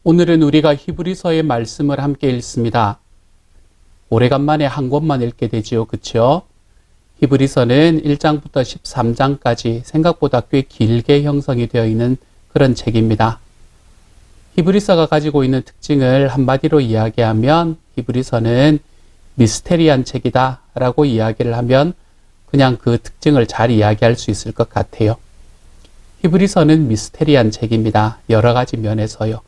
오늘은 우리가 히브리서의 말씀을 함께 읽습니다. 오래간만에 한 권만 읽게 되지요. 그쵸? 히브리서는 1장부터 13장까지 생각보다 꽤 길게 형성이 되어 있는 그런 책입니다. 히브리서가 가지고 있는 특징을 한마디로 이야기하면 히브리서는 미스테리한 책이다 라고 이야기를 하면 그냥 그 특징을 잘 이야기할 수 있을 것 같아요. 히브리서는 미스테리한 책입니다. 여러 가지 면에서요.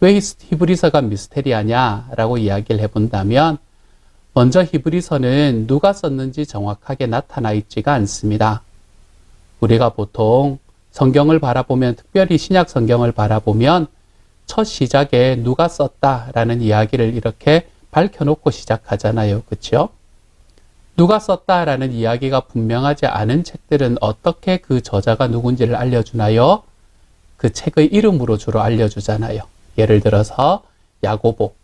왜 히브리서가 미스테리하냐라고 이야기를 해본다면 먼저 히브리서는 누가 썼는지 정확하게 나타나 있지가 않습니다. 우리가 보통 성경을 바라보면, 특별히 신약 성경을 바라보면 첫 시작에 누가 썼다라는 이야기를 이렇게 밝혀놓고 시작하잖아요. 그렇죠? 누가 썼다라는 이야기가 분명하지 않은 책들은 어떻게 그 저자가 누군지를 알려주나요? 그 책의 이름으로 주로 알려주잖아요. 예를 들어서 야고보,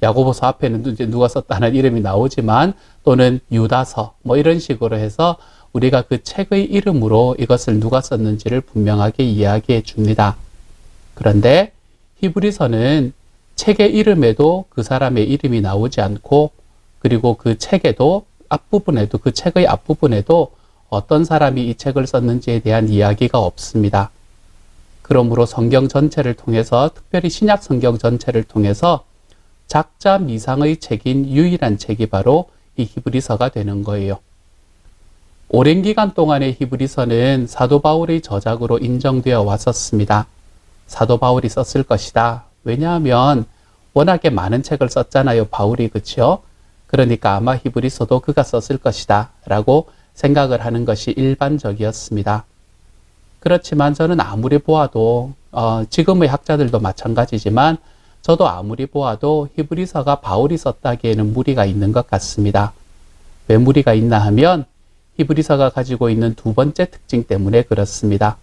야고보서 앞에는 이제 누가 썼다는 이름이 나오지만 또는 유다서 이런 식으로 해서 우리가 그 책의 이름으로 이것을 누가 썼는지를 분명하게 이야기해 줍니다. 그런데 히브리서는 책의 이름에도 그 사람의 이름이 나오지 않고, 그리고 그 책에도 앞부분에도, 그 책의 앞부분에도 어떤 사람이 이 책을 썼는지에 대한 이야기가 없습니다. 그러므로 성경 전체를 통해서, 특별히 신약 성경 전체를 통해서 작자 미상의 책인 유일한 책이 바로 이 히브리서가 되는 거예요. 오랜 기간 동안의 히브리서는 사도 바울의 저작으로 인정되어 왔었습니다. 사도 바울이 썼을 것이다. 왜냐하면 워낙에 많은 책을 썼잖아요, 바울이. 그렇죠? 그러니까 아마 히브리서도 그가 썼을 것이다 라고 생각을 하는 것이 일반적이었습니다. 그렇지만 저는 아무리 보아도 지금의 학자들도 마찬가지지만 저도 아무리 보아도 히브리서가 바울이 썼다기에는 무리가 있는 것 같습니다. 왜 무리가 있나 하면 히브리서가 가지고 있는 두 번째 특징 때문에 그렇습니다.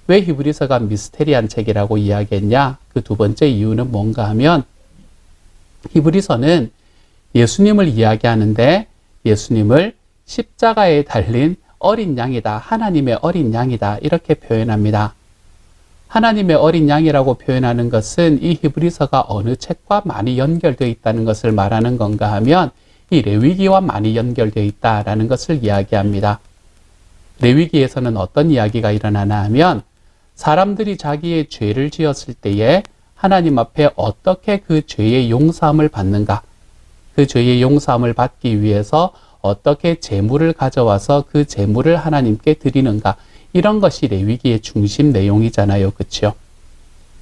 왜 히브리서가 미스테리한 책이라고 이야기했냐? 그 두 번째 이유는 뭔가 하면 히브리서는 예수님을 이야기하는데 예수님을 십자가에 달린 어린 양이다, 하나님의 어린 양이다 이렇게 표현합니다. 하나님의 어린 양이라고 표현하는 것은 이 히브리서가 어느 책과 많이 연결되어 있다는 것을 말하는 건가 하면 이 레위기와 많이 연결되어 있다는 것을 이야기합니다. 레위기에서는 어떤 이야기가 일어나나 하면 사람들이 자기의 죄를 지었을 때에 하나님 앞에 어떻게 그 죄의 용서함을 받는가, 그 죄의 용서함을 받기 위해서 어떻게 제물을 가져와서 그 제물을 하나님께 드리는가, 이런 것이 레위기의 중심 내용이잖아요. 그렇죠?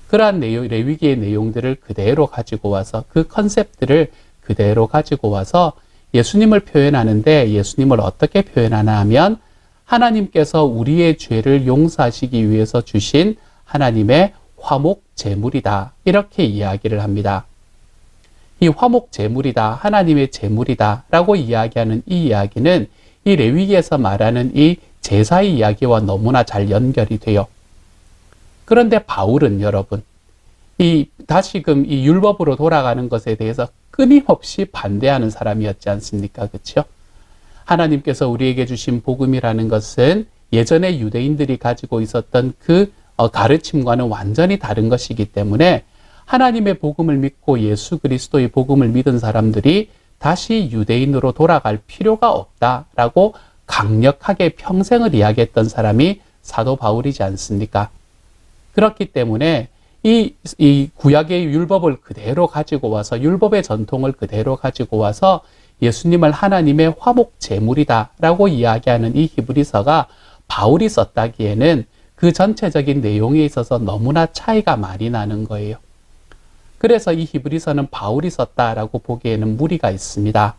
그러한 레위기의 내용들을 그대로 가지고 와서, 그 컨셉들을 그대로 가지고 와서 예수님을 표현하는데 예수님을 어떻게 표현하나 하면 하나님께서 우리의 죄를 용서하시기 위해서 주신 하나님의 화목 제물이다, 이렇게 이야기를 합니다. 이 화목 제물이다, 하나님의 제물이다 라고 이야기하는 이 이야기는 이 레위기에서 말하는 이 제사의 이야기와 너무나 잘 연결이 돼요. 그런데 바울은 여러분, 다시금 이 율법으로 돌아가는 것에 대해서 끊임없이 반대하는 사람이었지 않습니까? 그렇죠? 하나님께서 우리에게 주신 복음이라는 것은 예전에 유대인들이 가지고 있었던 그 가르침과는 완전히 다른 것이기 때문에 하나님의 복음을 믿고 예수 그리스도의 복음을 믿은 사람들이 다시 유대인으로 돌아갈 필요가 없다라고 강력하게 평생을 이야기했던 사람이 사도 바울이지 않습니까? 그렇기 때문에 이 구약의 율법을 그대로 가지고 와서, 율법의 전통을 그대로 가지고 와서 예수님을 하나님의 화목 제물이다라고 이야기하는 이 히브리서가 바울이 썼다기에는 그 전체적인 내용에 있어서 너무나 차이가 많이 나는 거예요. 그래서 이 히브리서는 바울이 썼다라고 보기에는 무리가 있습니다.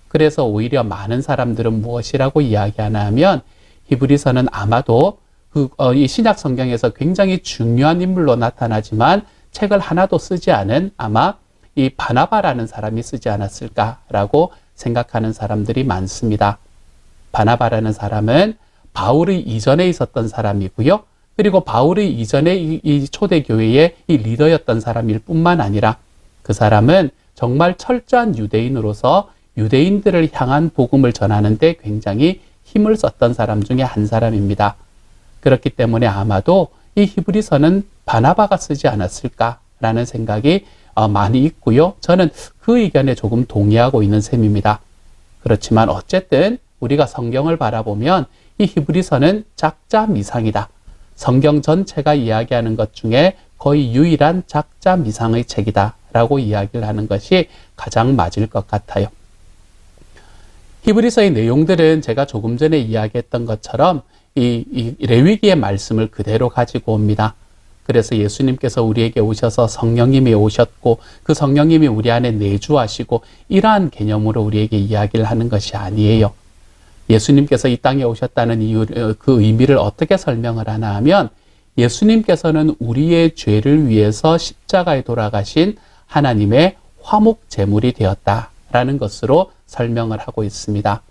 그래서 오히려 많은 사람들은 무엇이라고 이야기하나 하면 히브리서는 아마도 이 신약 성경에서 굉장히 중요한 인물로 나타나지만 책을 하나도 쓰지 않은 아마 이 바나바라는 사람이 쓰지 않았을까라고 생각하는 사람들이 많습니다. 바나바라는 사람은 바울의 이전에 있었던 사람이고요. 그리고 바울의 이전에 이 초대교회의 이 리더였던 사람일 뿐만 아니라 그 사람은 정말 철저한 유대인으로서 유대인들을 향한 복음을 전하는 데 굉장히 힘을 썼던 사람 중에 한 사람입니다. 그렇기 때문에 아마도 이 히브리서는 바나바가 쓰지 않았을까라는 생각이 많이 있고요. 저는 그 의견에 조금 동의하고 있는 셈입니다. 그렇지만 어쨌든 우리가 성경을 바라보면 이 히브리서는 작자 미상이다. 성경 전체가 이야기하는 것 중에 거의 유일한 작자 미상의 책이다 라고 이야기를 하는 것이 가장 맞을 것 같아요. 히브리서의 내용들은 제가 조금 전에 이야기했던 것처럼 이 레위기의 말씀을 그대로 가지고 옵니다. 그래서 예수님께서 우리에게 오셔서 성령님이 오셨고 그 성령님이 우리 안에 내주하시고 이러한 개념으로 우리에게 이야기를 하는 것이 아니에요. 예수님께서 이 땅에 오셨다는 이유, 그 의미를 어떻게 설명을 하나 하면 예수님께서는 우리의 죄를 위해서 십자가에 돌아가신 하나님의 화목 제물이 되었다라는 것으로 설명을 하고 있습니다.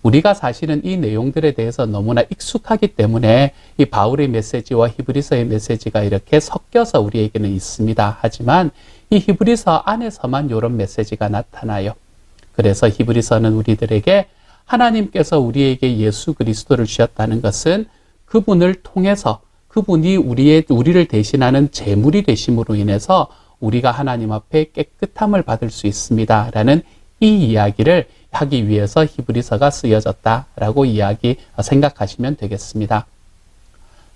우리가 사실은 이 내용들에 대해서 너무나 익숙하기 때문에 이 바울의 메시지와 히브리서의 메시지가 이렇게 섞여서 우리에게는 있습니다. 하지만 이 히브리서 안에서만 이런 메시지가 나타나요. 그래서 히브리서는 우리들에게 하나님께서 우리에게 예수 그리스도를 주셨다는 것은 그분을 통해서 그분이 우리를 대신하는 제물이 되심으로 인해서 우리가 하나님 앞에 깨끗함을 받을 수 있습니다. 라는 이 이야기를 하기 위해서 히브리서가 쓰여졌다라고 생각하시면 되겠습니다.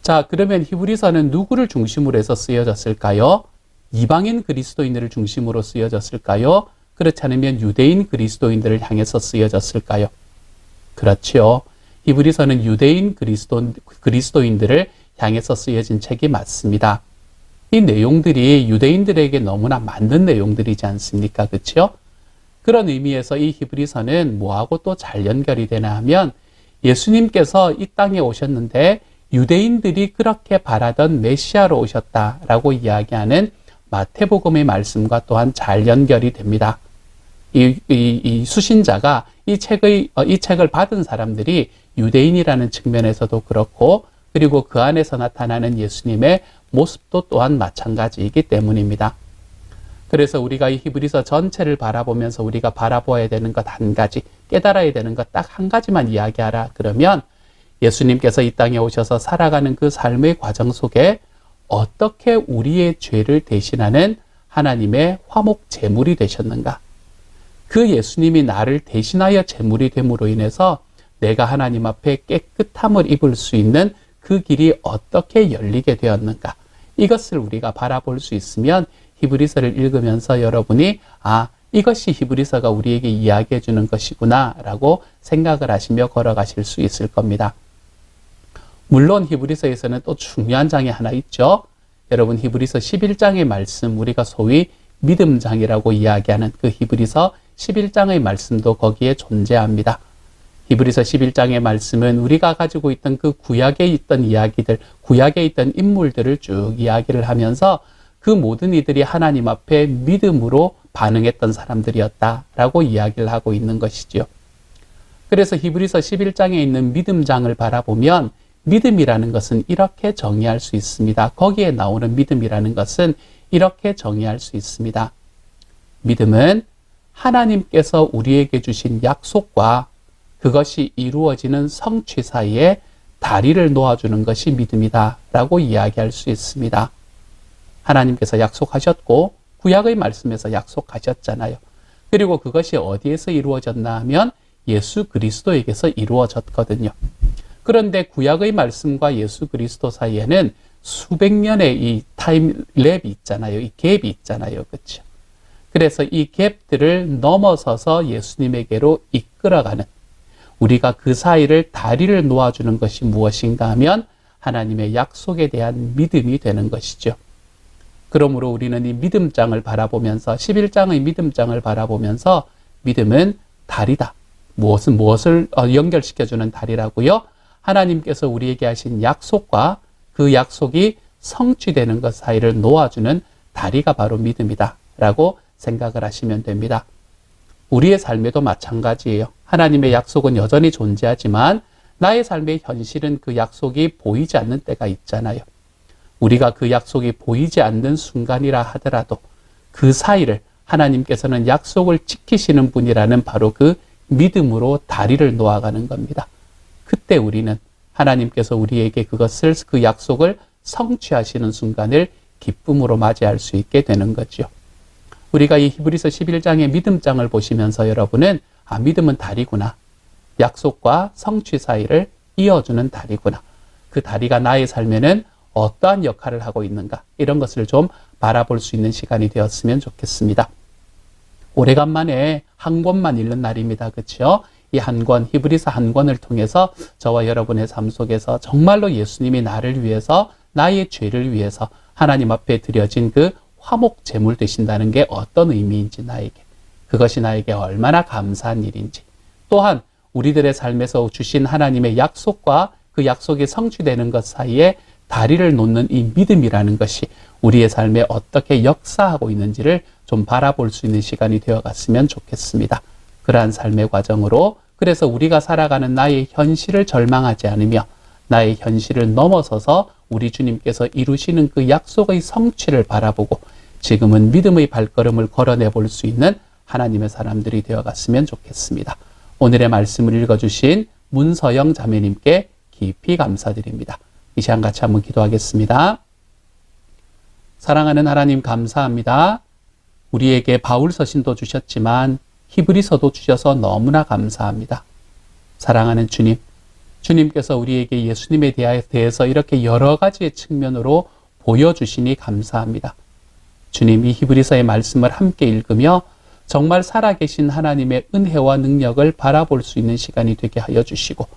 자, 그러면 히브리서는 누구를 중심으로 해서 쓰여졌을까요? 이방인 그리스도인들을 중심으로 쓰여졌을까요? 그렇지 않으면 유대인 그리스도인들을 향해서 쓰여졌을까요? 그렇죠. 히브리서는 유대인 그리스도인들을 향해서 쓰여진 책이 맞습니다. 이 내용들이 유대인들에게 너무나 맞는 내용들이지 않습니까? 그렇죠? 그런 의미에서 이 히브리서는 뭐하고 또 잘 연결이 되나 하면 예수님께서 이 땅에 오셨는데 유대인들이 그렇게 바라던 메시아로 오셨다라고 이야기하는 마태복음의 말씀과 또한 잘 연결이 됩니다. 이 수신자가 이 책을 받은 사람들이 유대인이라는 측면에서도 그렇고 그리고 그 안에서 나타나는 예수님의 모습도 또한 마찬가지이기 때문입니다. 그래서 우리가 이 히브리서 전체를 바라보면서 우리가 바라보아야 되는 것 한 가지, 깨달아야 되는 것 딱 한 가지만 이야기하라 그러면 예수님께서 이 땅에 오셔서 살아가는 그 삶의 과정 속에 어떻게 우리의 죄를 대신하는 하나님의 화목 제물이 되셨는가? 그 예수님이 나를 대신하여 제물이 됨으로 인해서 내가 하나님 앞에 깨끗함을 입을 수 있는 그 길이 어떻게 열리게 되었는가? 이것을 우리가 바라볼 수 있으면 히브리서를 읽으면서 여러분이 이것이 히브리서가 우리에게 이야기해 주는 것이구나 라고 생각을 하시며 걸어가실 수 있을 겁니다. 물론 히브리서에서는 또 중요한 장이 하나 있죠. 여러분 히브리서 11장의 말씀, 우리가 소위 믿음장이라고 이야기하는 그 히브리서 11장의 말씀도 거기에 존재합니다. 히브리서 11장의 말씀은 우리가 가지고 있던 그 구약에 있던 이야기들, 구약에 있던 인물들을 쭉 이야기를 하면서 그 모든 이들이 하나님 앞에 믿음으로 반응했던 사람들이었다라고 이야기를 하고 있는 것이죠. 그래서 히브리서 11장에 있는 믿음장을 바라보면 믿음이라는 것은 이렇게 정의할 수 있습니다. 거기에 나오는 믿음이라는 것은 이렇게 정의할 수 있습니다. 믿음은 하나님께서 우리에게 주신 약속과 그것이 이루어지는 성취 사이에 다리를 놓아주는 것이 믿음이다 라고 이야기할 수 있습니다. 하나님께서 약속하셨고 구약의 말씀에서 약속하셨잖아요. 그리고 그것이 어디에서 이루어졌나 하면 예수 그리스도에게서 이루어졌거든요. 그런데 구약의 말씀과 예수 그리스도 사이에는 수백 년의 이 타임랩이 있잖아요. 이 갭이 있잖아요. 그렇죠? 그래서 이 갭들을 넘어서서 예수님에게로 이끌어가는, 우리가 그 사이를 다리를 놓아주는 것이 무엇인가 하면 하나님의 약속에 대한 믿음이 되는 것이죠. 그러므로 우리는 이 믿음장을 바라보면서 11장의 믿음장을 바라보면서 믿음은 다리다. 무엇을 연결시켜주는 다리라고요? 하나님께서 우리에게 하신 약속과 그 약속이 성취되는 것 사이를 놓아주는 다리가 바로 믿음이다 라고 생각을 하시면 됩니다. 우리의 삶에도 마찬가지예요. 하나님의 약속은 여전히 존재하지만 나의 삶의 현실은 그 약속이 보이지 않는 때가 있잖아요. 우리가 그 약속이 보이지 않는 순간이라 하더라도 그 사이를 하나님께서는 약속을 지키시는 분이라는 바로 그 믿음으로 다리를 놓아가는 겁니다. 그때 우리는 하나님께서 우리에게 그 약속을 성취하시는 순간을 기쁨으로 맞이할 수 있게 되는 거죠. 우리가 이 히브리서 11장의 믿음장을 보시면서 여러분은 믿음은 다리구나. 약속과 성취 사이를 이어주는 다리구나. 그 다리가 나의 삶에는 어떠한 역할을 하고 있는가, 이런 것을 좀 바라볼 수 있는 시간이 되었으면 좋겠습니다. 오래간만에 한 권만 읽는 날입니다. 그렇죠? 이 한 권, 히브리서 한 권을 통해서 저와 여러분의 삶 속에서 정말로 예수님이 나를 위해서, 나의 죄를 위해서 하나님 앞에 드려진 그 화목 제물 되신다는 게 어떤 의미인지, 나에게 그것이 나에게 얼마나 감사한 일인지, 또한 우리들의 삶에서 주신 하나님의 약속과 그 약속이 성취되는 것 사이에 다리를 놓는 이 믿음이라는 것이 우리의 삶에 어떻게 역사하고 있는지를 좀 바라볼 수 있는 시간이 되어갔으면 좋겠습니다. 그러한 삶의 과정으로, 그래서 우리가 살아가는 나의 현실을 절망하지 않으며 나의 현실을 넘어서서 우리 주님께서 이루시는 그 약속의 성취를 바라보고 지금은 믿음의 발걸음을 걸어내 볼 수 있는 하나님의 사람들이 되어갔으면 좋겠습니다. 오늘의 말씀을 읽어주신 문서영 자매님께 깊이 감사드립니다. 이 시간 같이 한번 기도하겠습니다. 사랑하는 하나님, 감사합니다. 우리에게 바울 서신도 주셨지만 히브리서도 주셔서 너무나 감사합니다. 사랑하는 주님, 주님께서 우리에게 예수님에 대해서 이렇게 여러 가지의 측면으로 보여주시니 감사합니다. 주님, 이 히브리서의 말씀을 함께 읽으며 정말 살아계신 하나님의 은혜와 능력을 바라볼 수 있는 시간이 되게 하여 주시고,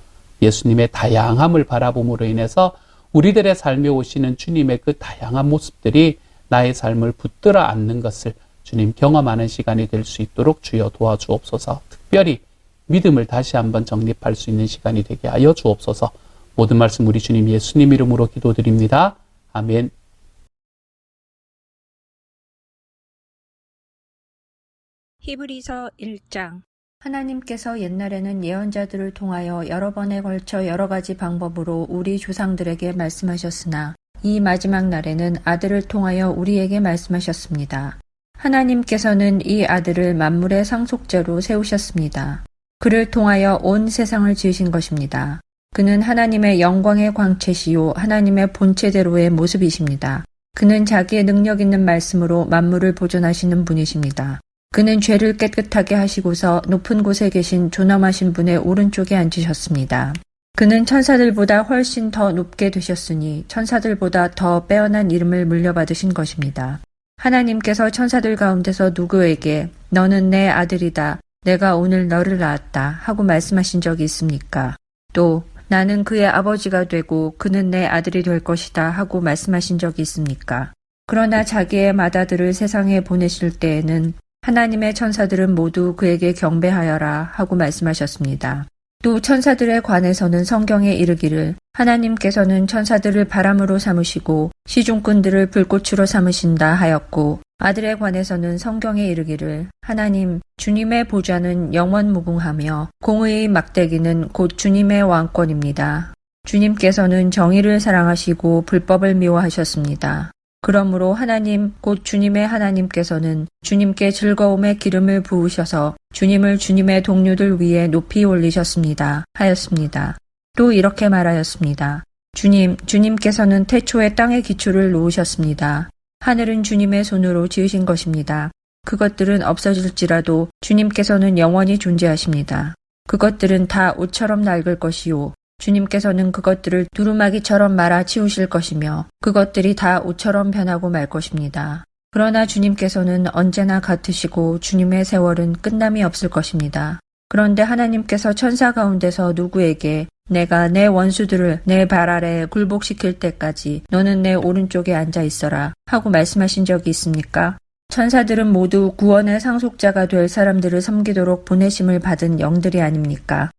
예수님의 다양함을 바라봄으로 인해서 우리들의 삶에 오시는 주님의 그 다양한 모습들이 나의 삶을 붙들어 안는 것을 주님 경험하는 시간이 될 수 있도록 주여 도와주옵소서. 특별히 믿음을 다시 한번 정립할 수 있는 시간이 되게 하여 주옵소서. 모든 말씀 우리 주님 예수님 이름으로 기도드립니다. 아멘. 히브리서 1장. 하나님께서 옛날에는 예언자들을 통하여 여러 번에 걸쳐 여러 가지 방법으로 우리 조상들에게 말씀하셨으나 이 마지막 날에는 아들을 통하여 우리에게 말씀하셨습니다. 하나님께서는 이 아들을 만물의 상속자로 세우셨습니다. 그를 통하여 온 세상을 지으신 것입니다. 그는 하나님의 영광의 광채시요 하나님의 본체대로의 모습이십니다. 그는 자기의 능력 있는 말씀으로 만물을 보존하시는 분이십니다. 그는 죄를 깨끗하게 하시고서 높은 곳에 계신 존엄하신 분의 오른쪽에 앉으셨습니다. 그는 천사들보다 훨씬 더 높게 되셨으니 천사들보다 더 빼어난 이름을 물려받으신 것입니다. 하나님께서 천사들 가운데서 누구에게 너는 내 아들이다, 내가 오늘 너를 낳았다 하고 말씀하신 적이 있습니까? 또 나는 그의 아버지가 되고 그는 내 아들이 될 것이다 하고 말씀하신 적이 있습니까? 그러나 자기의 맏아들을 세상에 보내실 때에는 하나님의 천사들은 모두 그에게 경배하여라 하고 말씀하셨습니다. 또 천사들에 관해서는 성경에 이르기를 하나님께서는 천사들을 바람으로 삼으시고 시중꾼들을 불꽃으로 삼으신다 하였고, 아들에 관해서는 성경에 이르기를 하나님 주님의 보좌는 영원무궁하며 공의의 막대기는 곧 주님의 왕권입니다. 주님께서는 정의를 사랑하시고 불법을 미워하셨습니다. 그러므로 하나님 곧 주님의 하나님께서는 주님께 즐거움의 기름을 부으셔서 주님을 주님의 동료들 위에 높이 올리셨습니다 하였습니다. 또 이렇게 말하였습니다. 주님께서는 태초에 땅의 기초를 놓으셨습니다. 하늘은 주님의 손으로 지으신 것입니다. 그것들은 없어질지라도 주님께서는 영원히 존재하십니다. 그것들은 다 옷처럼 낡을 것이요 주님께서는 그것들을 두루마기처럼 말아 치우실 것이며 그것들이 다 옷처럼 변하고 말 것입니다. 그러나 주님께서는 언제나 같으시고 주님의 세월은 끝남이 없을 것입니다. 그런데 하나님께서 천사 가운데서 누구에게 내가 내 원수들을 내 발 아래에 굴복시킬 때까지 너는 내 오른쪽에 앉아 있어라 하고 말씀하신 적이 있습니까? 천사들은 모두 구원의 상속자가 될 사람들을 섬기도록 보내심을 받은 영들이 아닙니까?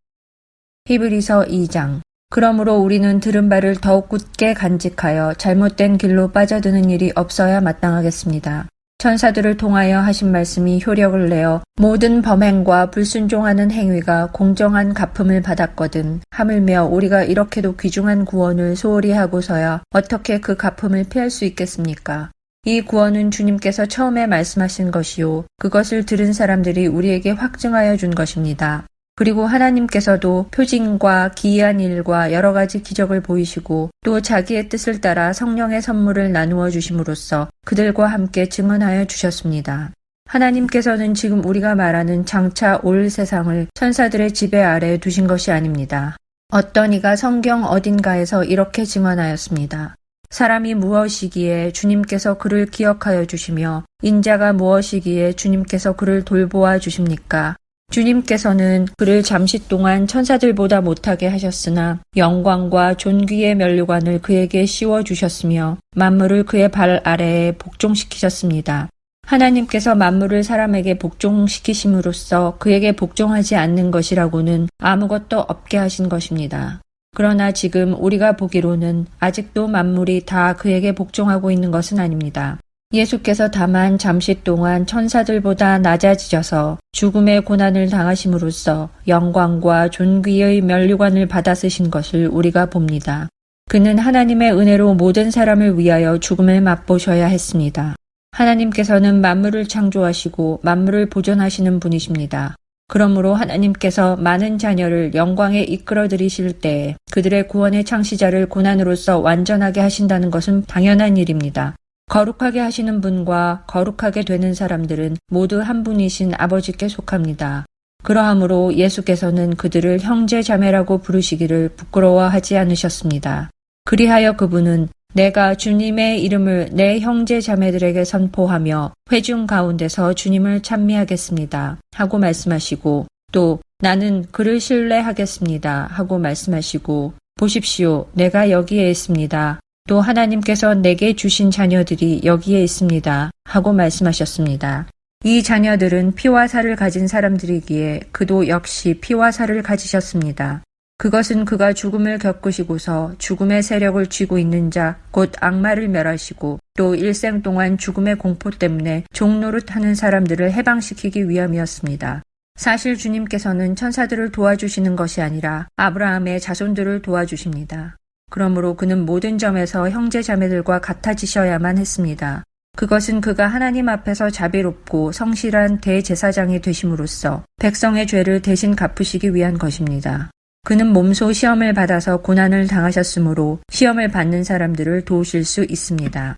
히브리서 2장. 그러므로 우리는 들은 바를 더욱 굳게 간직하여 잘못된 길로 빠져드는 일이 없어야 마땅하겠습니다. 천사들을 통하여 하신 말씀이 효력을 내어 모든 범행과 불순종하는 행위가 공정한 갚음을 받았거든 하물며 우리가 이렇게도 귀중한 구원을 소홀히 하고서야 어떻게 그 갚음을 피할 수 있겠습니까? 이 구원은 주님께서 처음에 말씀하신 것이요 그것을 들은 사람들이 우리에게 확증하여 준 것입니다. 그리고 하나님께서도 표징과 기이한 일과 여러 가지 기적을 보이시고 또 자기의 뜻을 따라 성령의 선물을 나누어 주심으로써 그들과 함께 증언하여 주셨습니다. 하나님께서는 지금 우리가 말하는 장차 올 세상을 천사들의 지배 아래에 두신 것이 아닙니다. 어떤 이가 성경 어딘가에서 이렇게 증언하였습니다. 사람이 무엇이기에 주님께서 그를 기억하여 주시며 인자가 무엇이기에 주님께서 그를 돌보아 주십니까? 주님께서는 그를 잠시 동안 천사들보다 못하게 하셨으나 영광과 존귀의 면류관을 그에게 씌워 주셨으며 만물을 그의 발 아래에 복종시키셨습니다. 하나님께서 만물을 사람에게 복종시키심으로써 그에게 복종하지 않는 것이라고는 아무것도 없게 하신 것입니다. 그러나 지금 우리가 보기로는 아직도 만물이 다 그에게 복종하고 있는 것은 아닙니다. 예수께서 다만 잠시 동안 천사들보다 낮아지셔서 죽음의 고난을 당하심으로써 영광과 존귀의 면류관을 받아 쓰신 것을 우리가 봅니다. 그는 하나님의 은혜로 모든 사람을 위하여 죽음을 맛보셔야 했습니다. 하나님께서는 만물을 창조하시고 만물을 보존하시는 분이십니다. 그러므로 하나님께서 많은 자녀를 영광에 이끌어 들이실 때에 그들의 구원의 창시자를 고난으로써 완전하게 하신다는 것은 당연한 일입니다. 거룩하게 하시는 분과 거룩하게 되는 사람들은 모두 한 분이신 아버지께 속합니다. 그러하므로 예수께서는 그들을 형제 자매라고 부르시기를 부끄러워하지 않으셨습니다. 그리하여 그분은 내가 주님의 이름을 내 형제 자매들에게 선포하며 회중 가운데서 주님을 찬미하겠습니다 하고 말씀하시고 또 나는 그를 신뢰하겠습니다 하고 말씀하시고 보십시오 내가 여기에 있습니다. 또 하나님께서 내게 주신 자녀들이 여기에 있습니다 하고 말씀하셨습니다. 이 자녀들은 피와 살을 가진 사람들이기에 그도 역시 피와 살을 가지셨습니다. 그것은 그가 죽음을 겪으시고서 죽음의 세력을 쥐고 있는 자, 곧 악마를 멸하시고 또 일생 동안 죽음의 공포 때문에 종노릇하는 사람들을 해방시키기 위함이었습니다. 사실 주님께서는 천사들을 도와주시는 것이 아니라 아브라함의 자손들을 도와주십니다. 그러므로 그는 모든 점에서 형제 자매들과 같아지셔야만 했습니다. 그것은 그가 하나님 앞에서 자비롭고 성실한 대제사장이 되심으로써 백성의 죄를 대신 갚으시기 위한 것입니다. 그는 몸소 시험을 받아서 고난을 당하셨으므로 시험을 받는 사람들을 도우실 수 있습니다.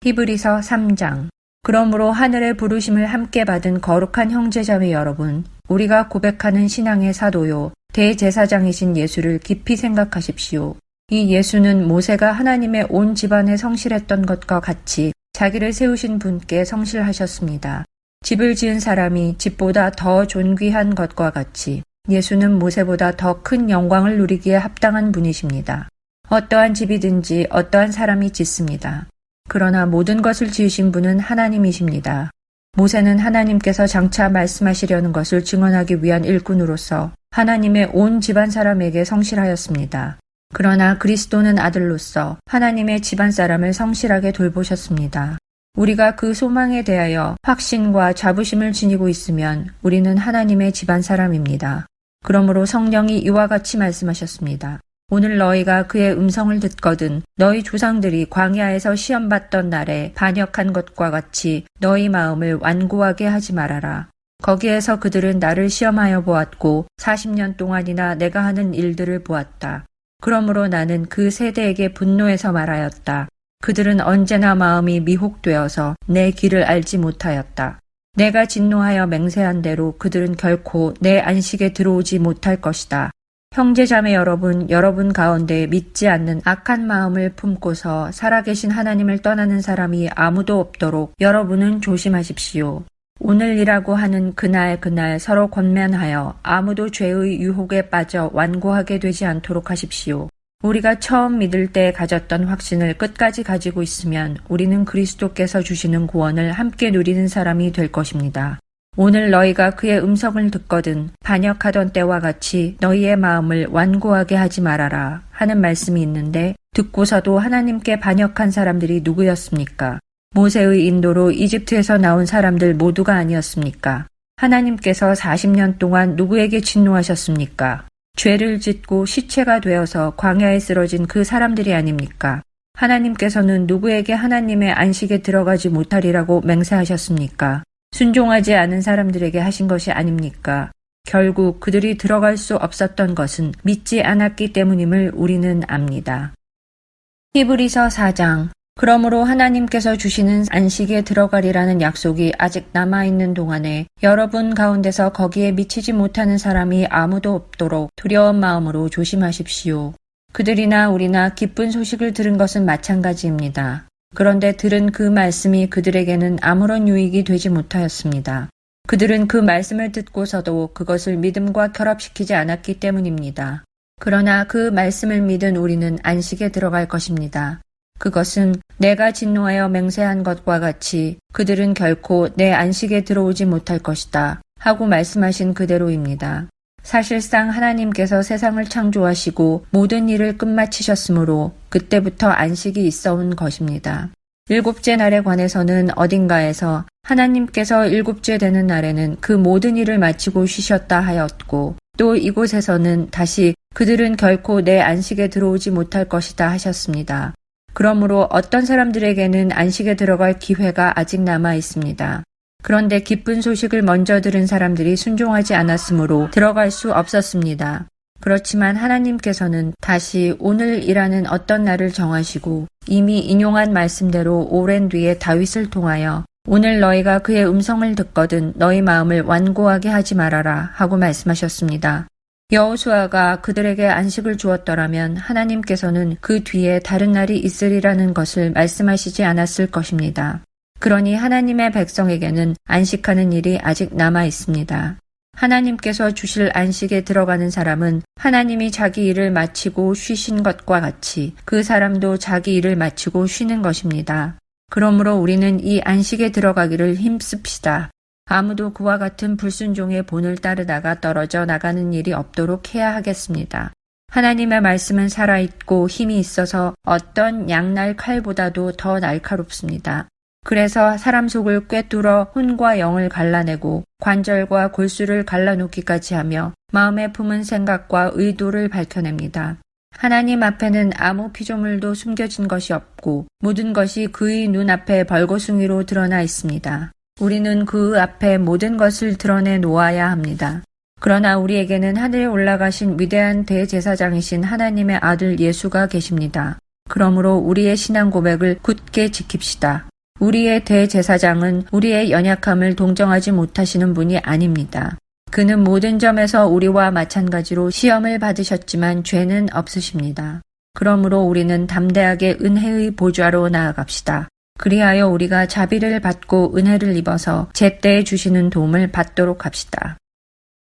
히브리서 3장. 그러므로 하늘의 부르심을 함께 받은 거룩한 형제자매 여러분, 우리가 고백하는 신앙의 사도요 대제사장이신 예수를 깊이 생각하십시오. 이 예수는 모세가 하나님의 온 집안에 성실했던 것과 같이 자기를 세우신 분께 성실하셨습니다. 집을 지은 사람이 집보다 더 존귀한 것과 같이 예수는 모세보다 더 큰 영광을 누리기에 합당한 분이십니다. 어떠한 집이든지 어떠한 사람이 짓습니다. 그러나 모든 것을 지으신 분은 하나님이십니다. 모세는 하나님께서 장차 말씀하시려는 것을 증언하기 위한 일꾼으로서 하나님의 온 집안 사람에게 성실하였습니다. 그러나 그리스도는 아들로서 하나님의 집안 사람을 성실하게 돌보셨습니다. 우리가 그 소망에 대하여 확신과 자부심을 지니고 있으면 우리는 하나님의 집안 사람입니다. 그러므로 성령이 이와 같이 말씀하셨습니다. 오늘 너희가 그의 음성을 듣거든 너희 조상들이 광야에서 시험받던 날에 반역한 것과 같이 너희 마음을 완고하게 하지 말아라. 거기에서 그들은 나를 시험하여 보았고 40년 동안이나 내가 하는 일들을 보았다. 그러므로 나는 그 세대에게 분노해서 말하였다. 그들은 언제나 마음이 미혹되어서 내 길을 알지 못하였다. 내가 진노하여 맹세한 대로 그들은 결코 내 안식에 들어오지 못할 것이다. 형제자매 여러분 가운데 믿지 않는 악한 마음을 품고서 살아계신 하나님을 떠나는 사람이 아무도 없도록 여러분은 조심하십시오. 오늘이라고 하는 그날 서로 권면하여 아무도 죄의 유혹에 빠져 완고하게 되지 않도록 하십시오. 우리가 처음 믿을 때 가졌던 확신을 끝까지 가지고 있으면 우리는 그리스도께서 주시는 구원을 함께 누리는 사람이 될 것입니다. 오늘 너희가 그의 음성을 듣거든 반역하던 때와 같이 너희의 마음을 완고하게 하지 말아라 하는 말씀이 있는데 듣고서도 하나님께 반역한 사람들이 누구였습니까? 모세의 인도로 이집트에서 나온 사람들 모두가 아니었습니까? 하나님께서 40년 동안 누구에게 진노하셨습니까? 죄를 짓고 시체가 되어서 광야에 쓰러진 그 사람들이 아닙니까? 하나님께서는 누구에게 하나님의 안식에 들어가지 못하리라고 맹세하셨습니까? 순종하지 않은 사람들에게 하신 것이 아닙니까? 결국 그들이 들어갈 수 없었던 것은 믿지 않았기 때문임을 우리는 압니다. 히브리서 4장. 그러므로 하나님께서 주시는 안식에 들어가리라는 약속이 아직 남아있는 동안에 여러분 가운데서 거기에 미치지 못하는 사람이 아무도 없도록 두려운 마음으로 조심하십시오. 그들이나 우리나 기쁜 소식을 들은 것은 마찬가지입니다. 그런데 들은 그 말씀이 그들에게는 아무런 유익이 되지 못하였습니다. 그들은 그 말씀을 듣고서도 그것을 믿음과 결합시키지 않았기 때문입니다. 그러나 그 말씀을 믿은 우리는 안식에 들어갈 것입니다. 그것은 내가 진노하여 맹세한 것과 같이 그들은 결코 내 안식에 들어오지 못할 것이다 하고 말씀하신 그대로입니다. 사실상 하나님께서 세상을 창조하시고 모든 일을 끝마치셨으므로 그때부터 안식이 있어 온 것입니다. 일곱째 날에 관해서는 어딘가에서 하나님께서 일곱째 되는 날에는 그 모든 일을 마치고 쉬셨다 하였고, 또 이곳에서는 다시 그들은 결코 내 안식에 들어오지 못할 것이다 하셨습니다. 그러므로 어떤 사람들에게는 안식에 들어갈 기회가 아직 남아 있습니다. 그런데 기쁜 소식을 먼저 들은 사람들이 순종하지 않았으므로 들어갈 수 없었습니다. 그렇지만 하나님께서는 다시 오늘이라는 어떤 날을 정하시고 이미 인용한 말씀대로 오랜 뒤에 다윗을 통하여 오늘 너희가 그의 음성을 듣거든 너희 마음을 완고하게 하지 말아라 하고 말씀하셨습니다. 여호수아가 그들에게 안식을 주었더라면 하나님께서는 그 뒤에 다른 날이 있으리라는 것을 말씀하시지 않았을 것입니다. 그러니 하나님의 백성에게는 안식하는 일이 아직 남아 있습니다. 하나님께서 주실 안식에 들어가는 사람은 하나님이 자기 일을 마치고 쉬신 것과 같이 그 사람도 자기 일을 마치고 쉬는 것입니다. 그러므로 우리는 이 안식에 들어가기를 힘씁시다. 아무도 그와 같은 불순종의 본을 따르다가 떨어져 나가는 일이 없도록 해야 하겠습니다. 하나님의 말씀은 살아있고 힘이 있어서 어떤 양날 칼보다도 더 날카롭습니다. 그래서 사람 속을 꿰뚫어 혼과 영을 갈라내고 관절과 골수를 갈라놓기까지 하며 마음에 품은 생각과 의도를 밝혀냅니다. 하나님 앞에는 아무 피조물도 숨겨진 것이 없고 모든 것이 그의 눈앞에 벌거숭이로 드러나 있습니다. 우리는 그 앞에 모든 것을 드러내 놓아야 합니다. 그러나 우리에게는 하늘에 올라가신 위대한 대제사장이신 하나님의 아들 예수가 계십니다. 그러므로 우리의 신앙 고백을 굳게 지킵시다. 우리의 대제사장은 우리의 연약함을 동정하지 못하시는 분이 아닙니다. 그는 모든 점에서 우리와 마찬가지로 시험을 받으셨지만 죄는 없으십니다. 그러므로 우리는 담대하게 은혜의 보좌로 나아갑시다. 그리하여 우리가 자비를 받고 은혜를 입어서 제때에 주시는 도움을 받도록 합시다.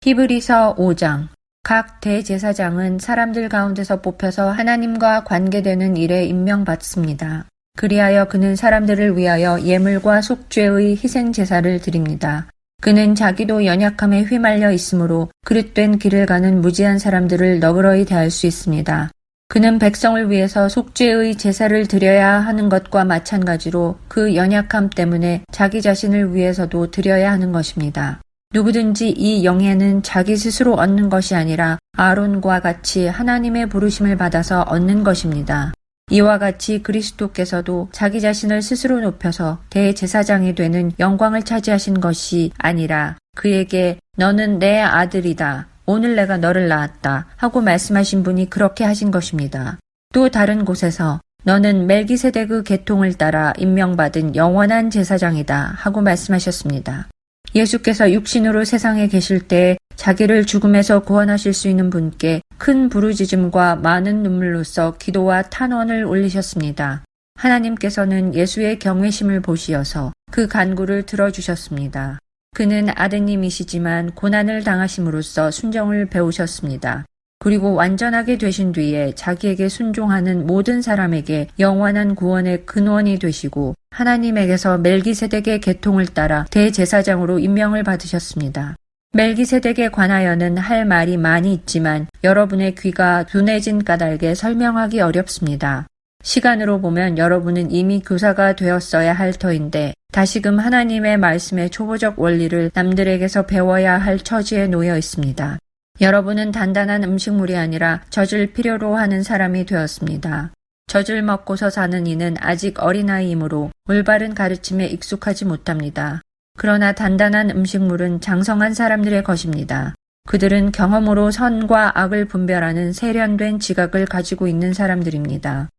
히브리서 5장. 각 대제사장은 사람들 가운데서 뽑혀서 하나님과 관계되는 일에 임명받습니다. 그리하여 그는 사람들을 위하여 예물과 속죄의 희생 제사를 드립니다. 그는 자기도 연약함에 휘말려 있으므로 그릇된 길을 가는 무지한 사람들을 너그러이 대할 수 있습니다. 그는 백성을 위해서 속죄의 제사를 드려야 하는 것과 마찬가지로 그 연약함 때문에 자기 자신을 위해서도 드려야 하는 것입니다. 누구든지 이 영예는 자기 스스로 얻는 것이 아니라 아론과 같이 하나님의 부르심을 받아서 얻는 것입니다. 이와 같이 그리스도께서도 자기 자신을 스스로 높여서 대제사장이 되는 영광을 차지하신 것이 아니라 그에게 너는 내 아들이다. 오늘 내가 너를 낳았다 하고 말씀하신 분이 그렇게 하신 것입니다. 또 다른 곳에서 너는 멜기세덱의 계통을 따라 임명받은 영원한 제사장이다 하고 말씀하셨습니다. 예수께서 육신으로 세상에 계실 때 자기를 죽음에서 구원하실 수 있는 분께 큰 부르짖음과 많은 눈물로써 기도와 탄원을 올리셨습니다. 하나님께서는 예수의 경외심을 보시어서 그 간구를 들어주셨습니다. 그는 아드님이시지만 고난을 당하심으로써 순종을 배우셨습니다. 그리고 완전하게 되신 뒤에 자기에게 순종하는 모든 사람에게 영원한 구원의 근원이 되시고 하나님에게서 멜기세덱의 계통을 따라 대제사장으로 임명을 받으셨습니다. 멜기세덱에 관하여는 할 말이 많이 있지만 여러분의 귀가 둔해진 까닭에 설명하기 어렵습니다. 시간으로 보면 여러분은 이미 교사가 되었어야 할 터인데 다시금 하나님의 말씀의 초보적 원리를 남들에게서 배워야 할 처지에 놓여 있습니다. 여러분은 단단한 음식물이 아니라 젖을 필요로 하는 사람이 되었습니다. 젖을 먹고서 사는 이는 아직 어린아이이므로 올바른 가르침에 익숙하지 못합니다. 그러나 단단한 음식물은 장성한 사람들의 것입니다. 그들은 경험으로 선과 악을 분별하는 세련된 지각을 가지고 있는 사람들입니다.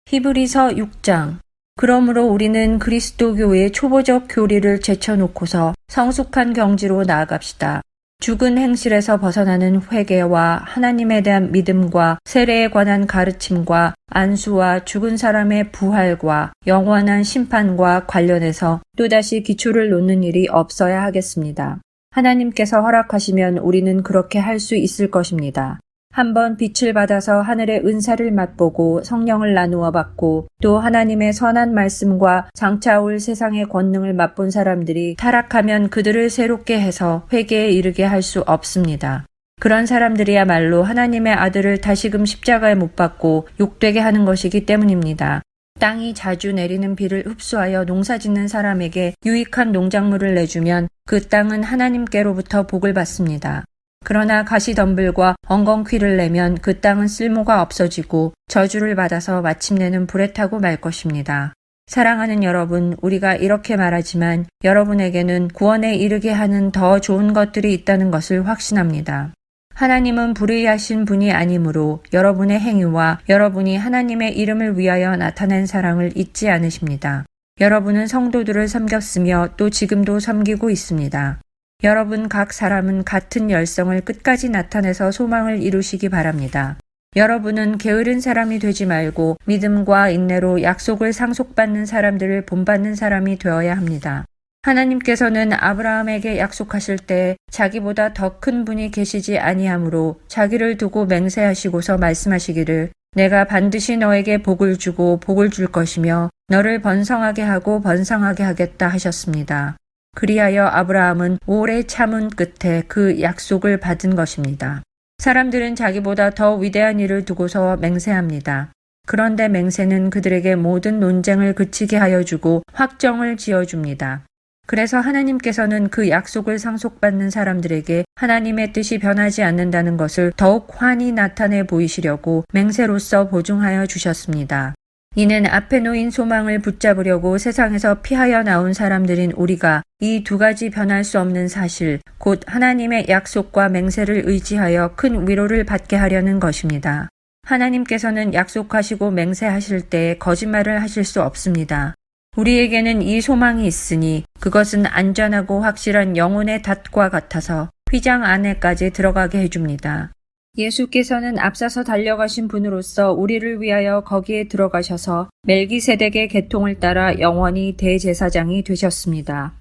히브리서 6장. 그러므로 우리는 그리스도교의 초보적 교리를 제쳐놓고서 성숙한 경지로 나아갑시다. 죽은 행실에서 벗어나는 회개와 하나님에 대한 믿음과 세례에 관한 가르침과 안수와 죽은 사람의 부활과 영원한 심판과 관련해서 또다시 기초를 놓는 일이 없어야 하겠습니다. 하나님께서 허락하시면 우리는 그렇게 할 수 있을 것입니다. 한번 빛을 받아서 하늘의 은사를 맛보고 성령을 나누어 받고 또 하나님의 선한 말씀과 장차 올 세상의 권능을 맛본 사람들이 타락하면 그들을 새롭게 해서 회개에 이르게 할 수 없습니다. 그런 사람들이야말로 하나님의 아들을 다시금 십자가에 못 박고 욕되게 하는 것이기 때문입니다. 땅이 자주 내리는 비를 흡수하여 농사짓는 사람에게 유익한 농작물을 내주면 그 땅은 하나님께로부터 복을 받습니다. 그러나 가시덤불과 엉겅퀴를 내면 그 땅은 쓸모가 없어지고 저주를 받아서 마침내는 불에 타고 말 것입니다. 사랑하는 여러분, 우리가 이렇게 말하지만 여러분에게는 구원에 이르게 하는 더 좋은 것들이 있다는 것을 확신합니다. 하나님은 불의하신 분이 아니므로 여러분의 행위와 여러분이 하나님의 이름을 위하여 나타낸 사랑을 잊지 않으십니다. 여러분은 성도들을 섬겼으며 또 지금도 섬기고 있습니다. 여러분 각 사람은 같은 열성을 끝까지 나타내서 소망을 이루시기 바랍니다. 여러분은 게으른 사람이 되지 말고 믿음과 인내로 약속을 상속받는 사람들을 본받는 사람이 되어야 합니다. 하나님께서는 아브라함에게 약속하실 때 자기보다 더 큰 분이 계시지 아니하므로 자기를 두고 맹세하시고서 말씀하시기를 내가 반드시 너에게 복을 주고 복을 줄 것이며 너를 번성하게 하고 번성하게 하겠다 하셨습니다. 그리하여 아브라함은 오래 참은 끝에 그 약속을 받은 것입니다. 사람들은 자기보다 더 위대한 일을 두고서 맹세합니다. 그런데 맹세는 그들에게 모든 논쟁을 그치게 하여 주고 확정을 지어줍니다. 그래서 하나님께서는 그 약속을 상속받는 사람들에게 하나님의 뜻이 변하지 않는다는 것을 더욱 환히 나타내 보이시려고 맹세로서 보증하여 주셨습니다. 이는 앞에 놓인 소망을 붙잡으려고 세상에서 피하여 나온 사람들인 우리가 이 두 가지 변할 수 없는 사실, 곧 하나님의 약속과 맹세를 의지하여 큰 위로를 받게 하려는 것입니다. 하나님께서는 약속하시고 맹세하실 때 거짓말을 하실 수 없습니다. 우리에게는 이 소망이 있으니 그것은 안전하고 확실한 영혼의 닷과 같아서 휘장 안에까지 들어가게 해줍니다. 예수께서는 앞서서 달려가신 분으로서 우리를 위하여 거기에 들어가셔서 멜기세덱의 계통을 따라 영원히 대제사장이 되셨습니다.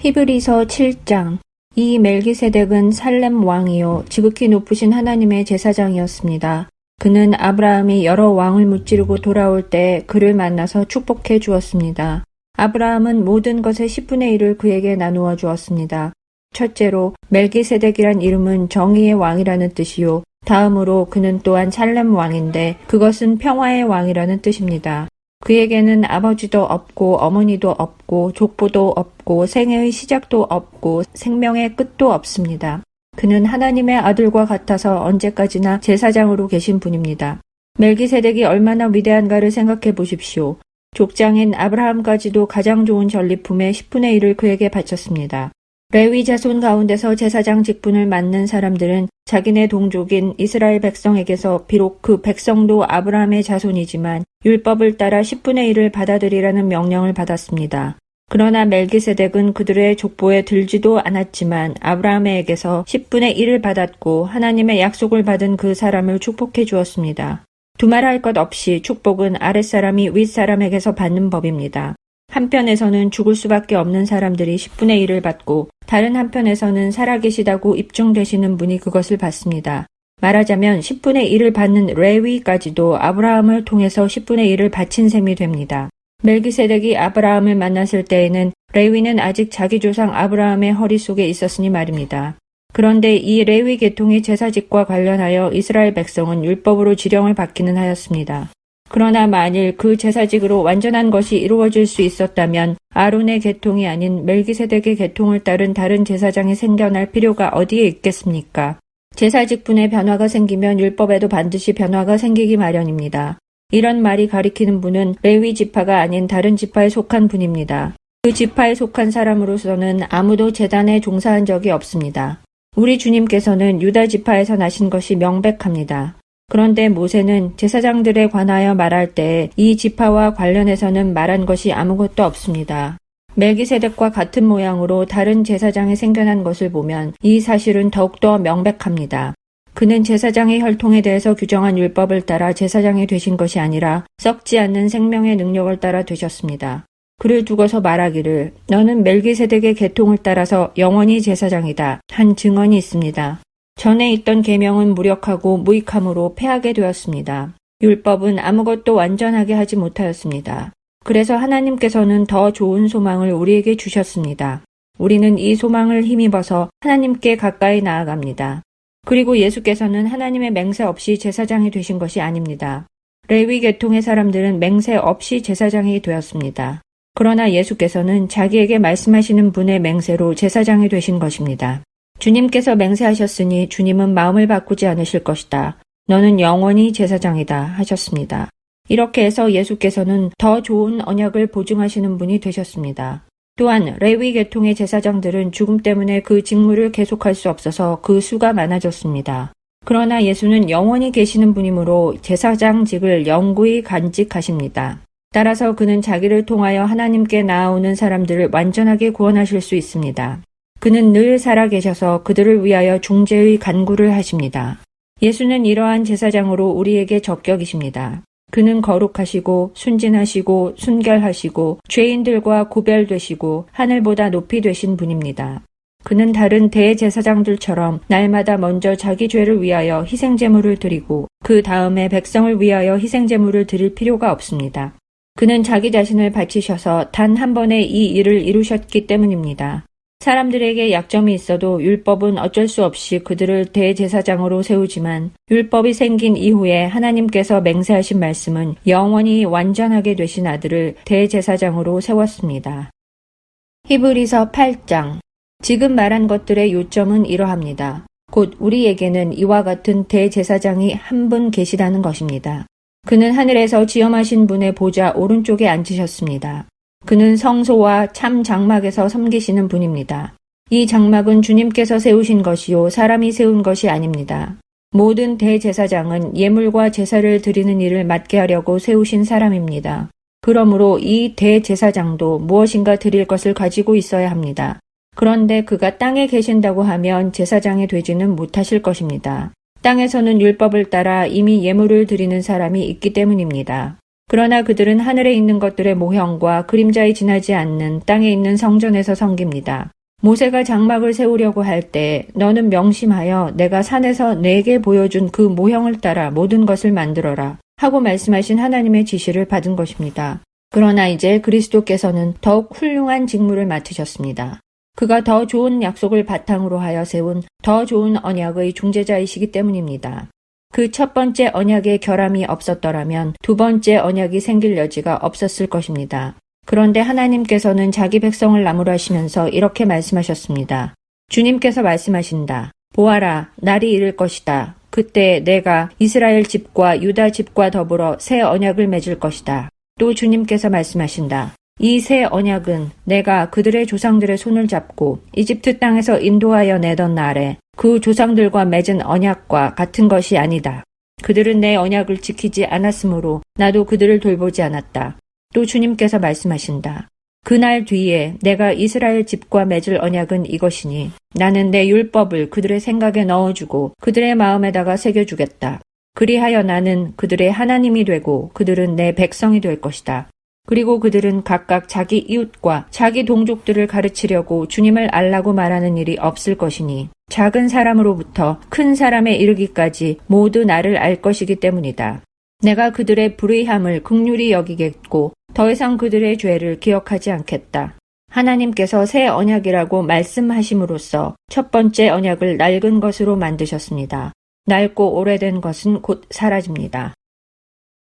히브리서 7장. 이 멜기세덱은 살렘 왕이요 지극히 높으신 하나님의 제사장이었습니다. 그는 아브라함이 여러 왕을 무찌르고 돌아올 때 그를 만나서 축복해 주었습니다. 아브라함은 모든 것의 10분의 1을 그에게 나누어 주었습니다. 첫째로 멜기세덱이란 이름은 정의의 왕이라는 뜻이요. 다음으로 그는 또한 살렘 왕인데 그것은 평화의 왕이라는 뜻입니다. 그에게는 아버지도 없고 어머니도 없고 족보도 없고 생애의 시작도 없고 생명의 끝도 없습니다. 그는 하나님의 아들과 같아서 언제까지나 제사장으로 계신 분입니다. 멜기세덱이 얼마나 위대한가를 생각해 보십시오. 족장인 아브라함까지도 가장 좋은 전리품의 10분의 1을 그에게 바쳤습니다. 레위 자손 가운데서 제사장 직분을 맡는 사람들은 자기네 동족인 이스라엘 백성에게서 비록 그 백성도 아브라함의 자손이지만 율법을 따라 10분의 1을 받아들이라는 명령을 받았습니다. 그러나 멜기세덱은 그들의 족보에 들지도 않았지만 아브라함에게서 10분의 1을 받았고 하나님의 약속을 받은 그 사람을 축복해 주었습니다. 두말할 것 없이 축복은 아랫사람이 윗사람에게서 받는 법입니다. 한편에서는 죽을 수밖에 없는 사람들이 10분의 1을 받고 다른 한편에서는 살아계시다고 입증되시는 분이 그것을 받습니다. 말하자면 10분의 1을 받는 레위까지도 아브라함을 통해서 10분의 1을 바친 셈이 됩니다. 멜기세덱이 아브라함을 만났을 때에는 레위는 아직 자기 조상 아브라함의 허리 속에 있었으니 말입니다. 그런데 이 레위 계통의 제사직과 관련하여 이스라엘 백성은 율법으로 지령을 받기는 하였습니다. 그러나 만일 그 제사직으로 완전한 것이 이루어질 수 있었다면 아론의 계통이 아닌 멜기세덱의 계통을 따른 다른 제사장이 생겨날 필요가 어디에 있겠습니까? 제사직분에 변화가 생기면 율법에도 반드시 변화가 생기기 마련입니다. 이런 말이 가리키는 분은 레위 지파가 아닌 다른 지파에 속한 분입니다. 그 지파에 속한 사람으로서는 아무도 제단에 종사한 적이 없습니다. 우리 주님께서는 유다 지파에서 나신 것이 명백합니다. 그런데 모세는 제사장들에 관하여 말할 때 이 지파와 관련해서는 말한 것이 아무것도 없습니다. 멜기세덱과 같은 모양으로 다른 제사장이 생겨난 것을 보면 이 사실은 더욱더 명백합니다. 그는 제사장의 혈통에 대해서 규정한 율법을 따라 제사장이 되신 것이 아니라 썩지 않는 생명의 능력을 따라 되셨습니다. 그를 두고서 말하기를 너는 멜기세덱의 계통을 따라서 영원히 제사장이다 한 증언이 있습니다. 전에 있던 계명은 무력하고 무익함으로 패하게 되었습니다. 율법은 아무것도 완전하게 하지 못하였습니다. 그래서 하나님께서는 더 좋은 소망을 우리에게 주셨습니다. 우리는 이 소망을 힘입어서 하나님께 가까이 나아갑니다. 그리고 예수께서는 하나님의 맹세 없이 제사장이 되신 것이 아닙니다. 레위 계통의 사람들은 맹세 없이 제사장이 되었습니다. 그러나 예수께서는 자기에게 말씀하시는 분의 맹세로 제사장이 되신 것입니다. 주님께서 맹세하셨으니 주님은 마음을 바꾸지 않으실 것이다. 너는 영원히 제사장이다 하셨습니다. 이렇게 해서 예수께서는 더 좋은 언약을 보증하시는 분이 되셨습니다. 또한 레위 계통의 제사장들은 죽음 때문에 그 직무를 계속할 수 없어서 그 수가 많아졌습니다. 그러나 예수는 영원히 계시는 분이므로 제사장직을 영구히 간직하십니다. 따라서 그는 자기를 통하여 하나님께 나아오는 사람들을 완전하게 구원하실 수 있습니다. 그는 늘 살아계셔서 그들을 위하여 중재의 간구를 하십니다. 예수는 이러한 제사장으로 우리에게 적격이십니다. 그는 거룩하시고 순진하시고 순결하시고 죄인들과 구별되시고 하늘보다 높이 되신 분입니다. 그는 다른 대제사장들처럼 날마다 먼저 자기 죄를 위하여 희생제물을 드리고 그 다음에 백성을 위하여 희생제물을 드릴 필요가 없습니다. 그는 자기 자신을 바치셔서 단 한 번에 이 일을 이루셨기 때문입니다. 사람들에게 약점이 있어도 율법은 어쩔 수 없이 그들을 대제사장으로 세우지만 율법이 생긴 이후에 하나님께서 맹세하신 말씀은 영원히 완전하게 되신 아들을 대제사장으로 세웠습니다. 히브리서 8장. 지금 말한 것들의 요점은 이러합니다. 곧 우리에게는 이와 같은 대제사장이 한 분 계시다는 것입니다. 그는 하늘에서 지엄하신 분의 보좌 오른쪽에 앉으셨습니다. 그는 성소와 참 장막에서 섬기시는 분입니다. 이 장막은 주님께서 세우신 것이요 사람이 세운 것이 아닙니다. 모든 대제사장은 예물과 제사를 드리는 일을 맡게 하려고 세우신 사람입니다. 그러므로 이 대제사장도 무엇인가 드릴 것을 가지고 있어야 합니다. 그런데 그가 땅에 계신다고 하면 제사장이 되지는 못하실 것입니다. 땅에서는 율법을 따라 이미 예물을 드리는 사람이 있기 때문입니다. 그러나 그들은 하늘에 있는 것들의 모형과 그림자에 지나지 않는 땅에 있는 성전에서 섬깁니다. 모세가 장막을 세우려고 할 때 너는 명심하여 내가 산에서 내게 보여준 그 모형을 따라 모든 것을 만들어라 하고 말씀하신 하나님의 지시를 받은 것입니다. 그러나 이제 그리스도께서는 더욱 훌륭한 직무를 맡으셨습니다. 그가 더 좋은 약속을 바탕으로 하여 세운 더 좋은 언약의 중재자이시기 때문입니다. 그 첫 번째 언약에 결함이 없었더라면 두 번째 언약이 생길 여지가 없었을 것입니다. 그런데 하나님께서는 자기 백성을 나무라시면서 이렇게 말씀하셨습니다. 주님께서 말씀하신다. 보아라, 날이 이를 것이다. 그때 내가 이스라엘 집과 유다 집과 더불어 새 언약을 맺을 것이다. 또 주님께서 말씀하신다. 이 새 언약은 내가 그들의 조상들의 손을 잡고 이집트 땅에서 인도하여 내던 날에 그 조상들과 맺은 언약과 같은 것이 아니다. 그들은 내 언약을 지키지 않았으므로 나도 그들을 돌보지 않았다. 또 주님께서 말씀하신다. 그날 뒤에 내가 이스라엘 집과 맺을 언약은 이것이니 나는 내 율법을 그들의 생각에 넣어주고 그들의 마음에다가 새겨주겠다. 그리하여 나는 그들의 하나님이 되고 그들은 내 백성이 될 것이다. 그리고 그들은 각각 자기 이웃과 자기 동족들을 가르치려고 주님을 알라고 말하는 일이 없을 것이니 작은 사람으로부터 큰 사람에 이르기까지 모두 나를 알 것이기 때문이다. 내가 그들의 불의함을 긍휼히 여기겠고 더 이상 그들의 죄를 기억하지 않겠다. 하나님께서 새 언약이라고 말씀하심으로써 첫 번째 언약을 낡은 것으로 만드셨습니다. 낡고 오래된 것은 곧 사라집니다.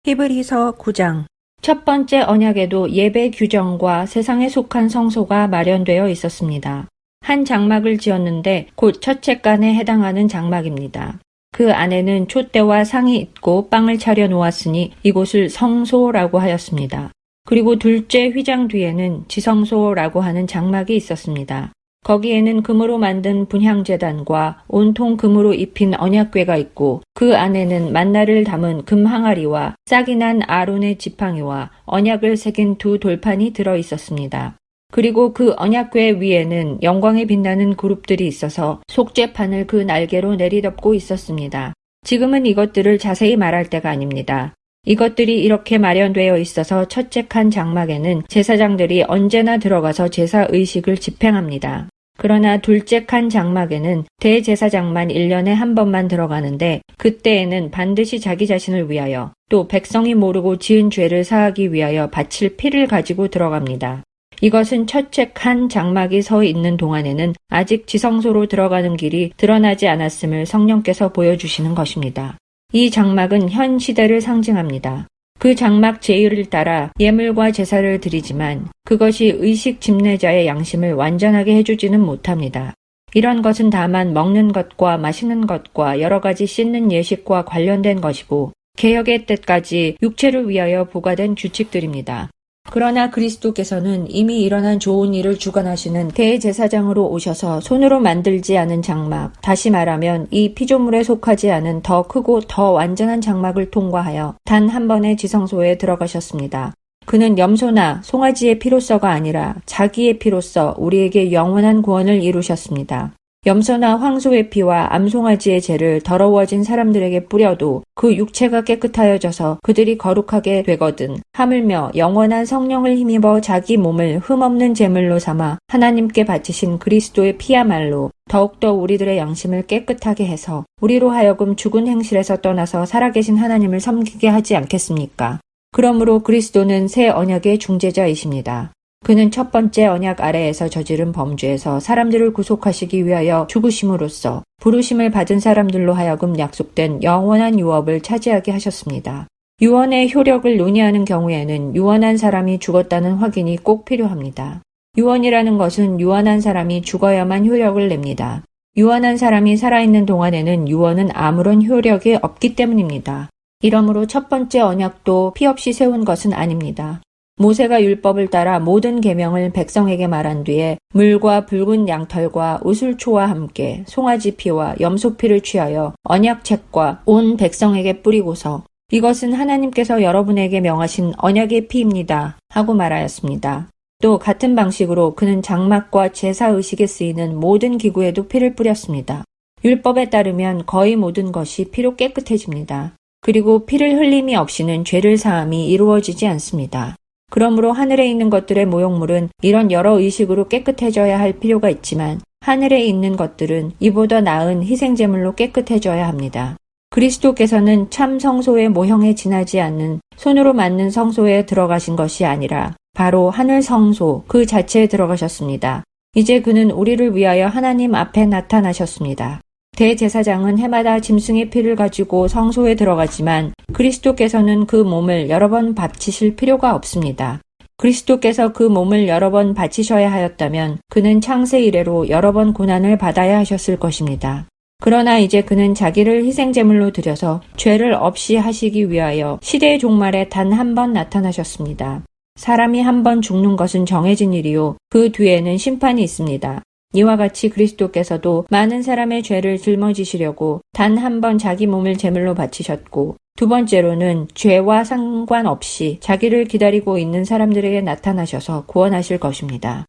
히브리서 9장. 첫 번째 언약에도 예배 규정과 세상에 속한 성소가 마련되어 있었습니다. 한 장막을 지었는데 곧 첫째간에 해당하는 장막입니다. 그 안에는 촛대와 상이 있고 빵을 차려 놓았으니 이곳을 성소라고 하였습니다. 그리고 둘째 휘장 뒤에는 지성소라고 하는 장막이 있었습니다. 거기에는 금으로 만든 분향제단과 온통 금으로 입힌 언약궤가 있고 그 안에는 만나를 담은 금 항아리와 싹이 난 아론의 지팡이와 언약을 새긴 두 돌판이 들어 있었습니다. 그리고 그 언약궤 위에는 영광에 빛나는 그룹들이 있어서 속죄판을 그 날개로 내리덮고 있었습니다. 지금은 이것들을 자세히 말할 때가 아닙니다. 이것들이 이렇게 마련되어 있어서 첫째 칸 장막에는 제사장들이 언제나 들어가서 제사 의식을 집행합니다. 그러나 둘째 칸 장막에는 대제사장만 1년에 한 번만 들어가는데 그때에는 반드시 자기 자신을 위하여 또 백성이 모르고 지은 죄를 사하기 위하여 바칠 피를 가지고 들어갑니다. 이것은 첫째 칸 장막이 서 있는 동안에는 아직 지성소로 들어가는 길이 드러나지 않았음을 성령께서 보여주시는 것입니다. 이 장막은 현 시대를 상징합니다. 그 장막 제의를 따라 예물과 제사를 드리지만 그것이 의식 집례자의 양심을 완전하게 해주지는 못합니다. 이런 것은 다만 먹는 것과 마시는 것과 여러 가지 씻는 예식과 관련된 것이고 개혁의 때까지 육체를 위하여 부과된 규칙들입니다. 그러나 그리스도께서는 이미 일어난 좋은 일을 주관하시는 대제사장으로 오셔서 손으로 만들지 않은 장막, 다시 말하면 이 피조물에 속하지 않은 더 크고 더 완전한 장막을 통과하여 단 한 번의 지성소에 들어가셨습니다. 그는 염소나 송아지의 피로서가 아니라 자기의 피로서 우리에게 영원한 구원을 이루셨습니다. 염소나 황소의 피와 암송아지의 죄를 더러워진 사람들에게 뿌려도 그 육체가 깨끗하여져서 그들이 거룩하게 되거든 하물며 영원한 성령을 힘입어 자기 몸을 흠없는 제물로 삼아 하나님께 바치신 그리스도의 피야말로 더욱더 우리들의 양심을 깨끗하게 해서 우리로 하여금 죽은 행실에서 떠나서 살아계신 하나님을 섬기게 하지 않겠습니까? 그러므로 그리스도는 새 언약의 중재자이십니다. 그는 첫 번째 언약 아래에서 저지른 범죄에서 사람들을 구속하시기 위하여 죽으심으로써 부르심을 받은 사람들로 하여금 약속된 영원한 유업을 차지하게 하셨습니다. 유언의 효력을 논의하는 경우에는 유언한 사람이 죽었다는 확인이 꼭 필요합니다. 유언이라는 것은 유언한 사람이 죽어야만 효력을 냅니다. 유언한 사람이 살아있는 동안에는 유언은 아무런 효력이 없기 때문입니다. 이러므로 첫 번째 언약도 피 없이 세운 것은 아닙니다. 모세가 율법을 따라 모든 계명을 백성에게 말한 뒤에 물과 붉은 양털과 우슬초와 함께 송아지 피와 염소 피를 취하여 언약책과 온 백성에게 뿌리고서 이것은 하나님께서 여러분에게 명하신 언약의 피입니다 하고 말하였습니다. 또 같은 방식으로 그는 장막과 제사의식에 쓰이는 모든 기구에도 피를 뿌렸습니다. 율법에 따르면 거의 모든 것이 피로 깨끗해집니다. 그리고 피를 흘림이 없이는 죄를 사함이 이루어지지 않습니다. 그러므로 하늘에 있는 것들의 모욕물은 이런 여러 의식으로 깨끗해져야 할 필요가 있지만 하늘에 있는 것들은 이보다 나은 희생제물로 깨끗해져야 합니다. 그리스도께서는 참 성소의 모형에 지나지 않는 손으로 만든 성소에 들어가신 것이 아니라 바로 하늘 성소 그 자체에 들어가셨습니다. 이제 그는 우리를 위하여 하나님 앞에 나타나셨습니다. 대제사장은 해마다 짐승의 피를 가지고 성소에 들어가지만 그리스도께서는 그 몸을 여러 번 바치실 필요가 없습니다. 그리스도께서 그 몸을 여러 번 바치셔야 하였다면 그는 창세 이래로 여러 번 고난을 받아야 하셨을 것입니다. 그러나 이제 그는 자기를 희생제물로 드려서 죄를 없이 하시기 위하여 시대의 종말에 단 한 번 나타나셨습니다. 사람이 한 번 죽는 것은 정해진 일이요 그 뒤에는 심판이 있습니다. 이와 같이 그리스도께서도 많은 사람의 죄를 짊어지시려고 단 한 번 자기 몸을 제물로 바치셨고 두 번째로는 죄와 상관없이 자기를 기다리고 있는 사람들에게 나타나셔서 구원하실 것입니다.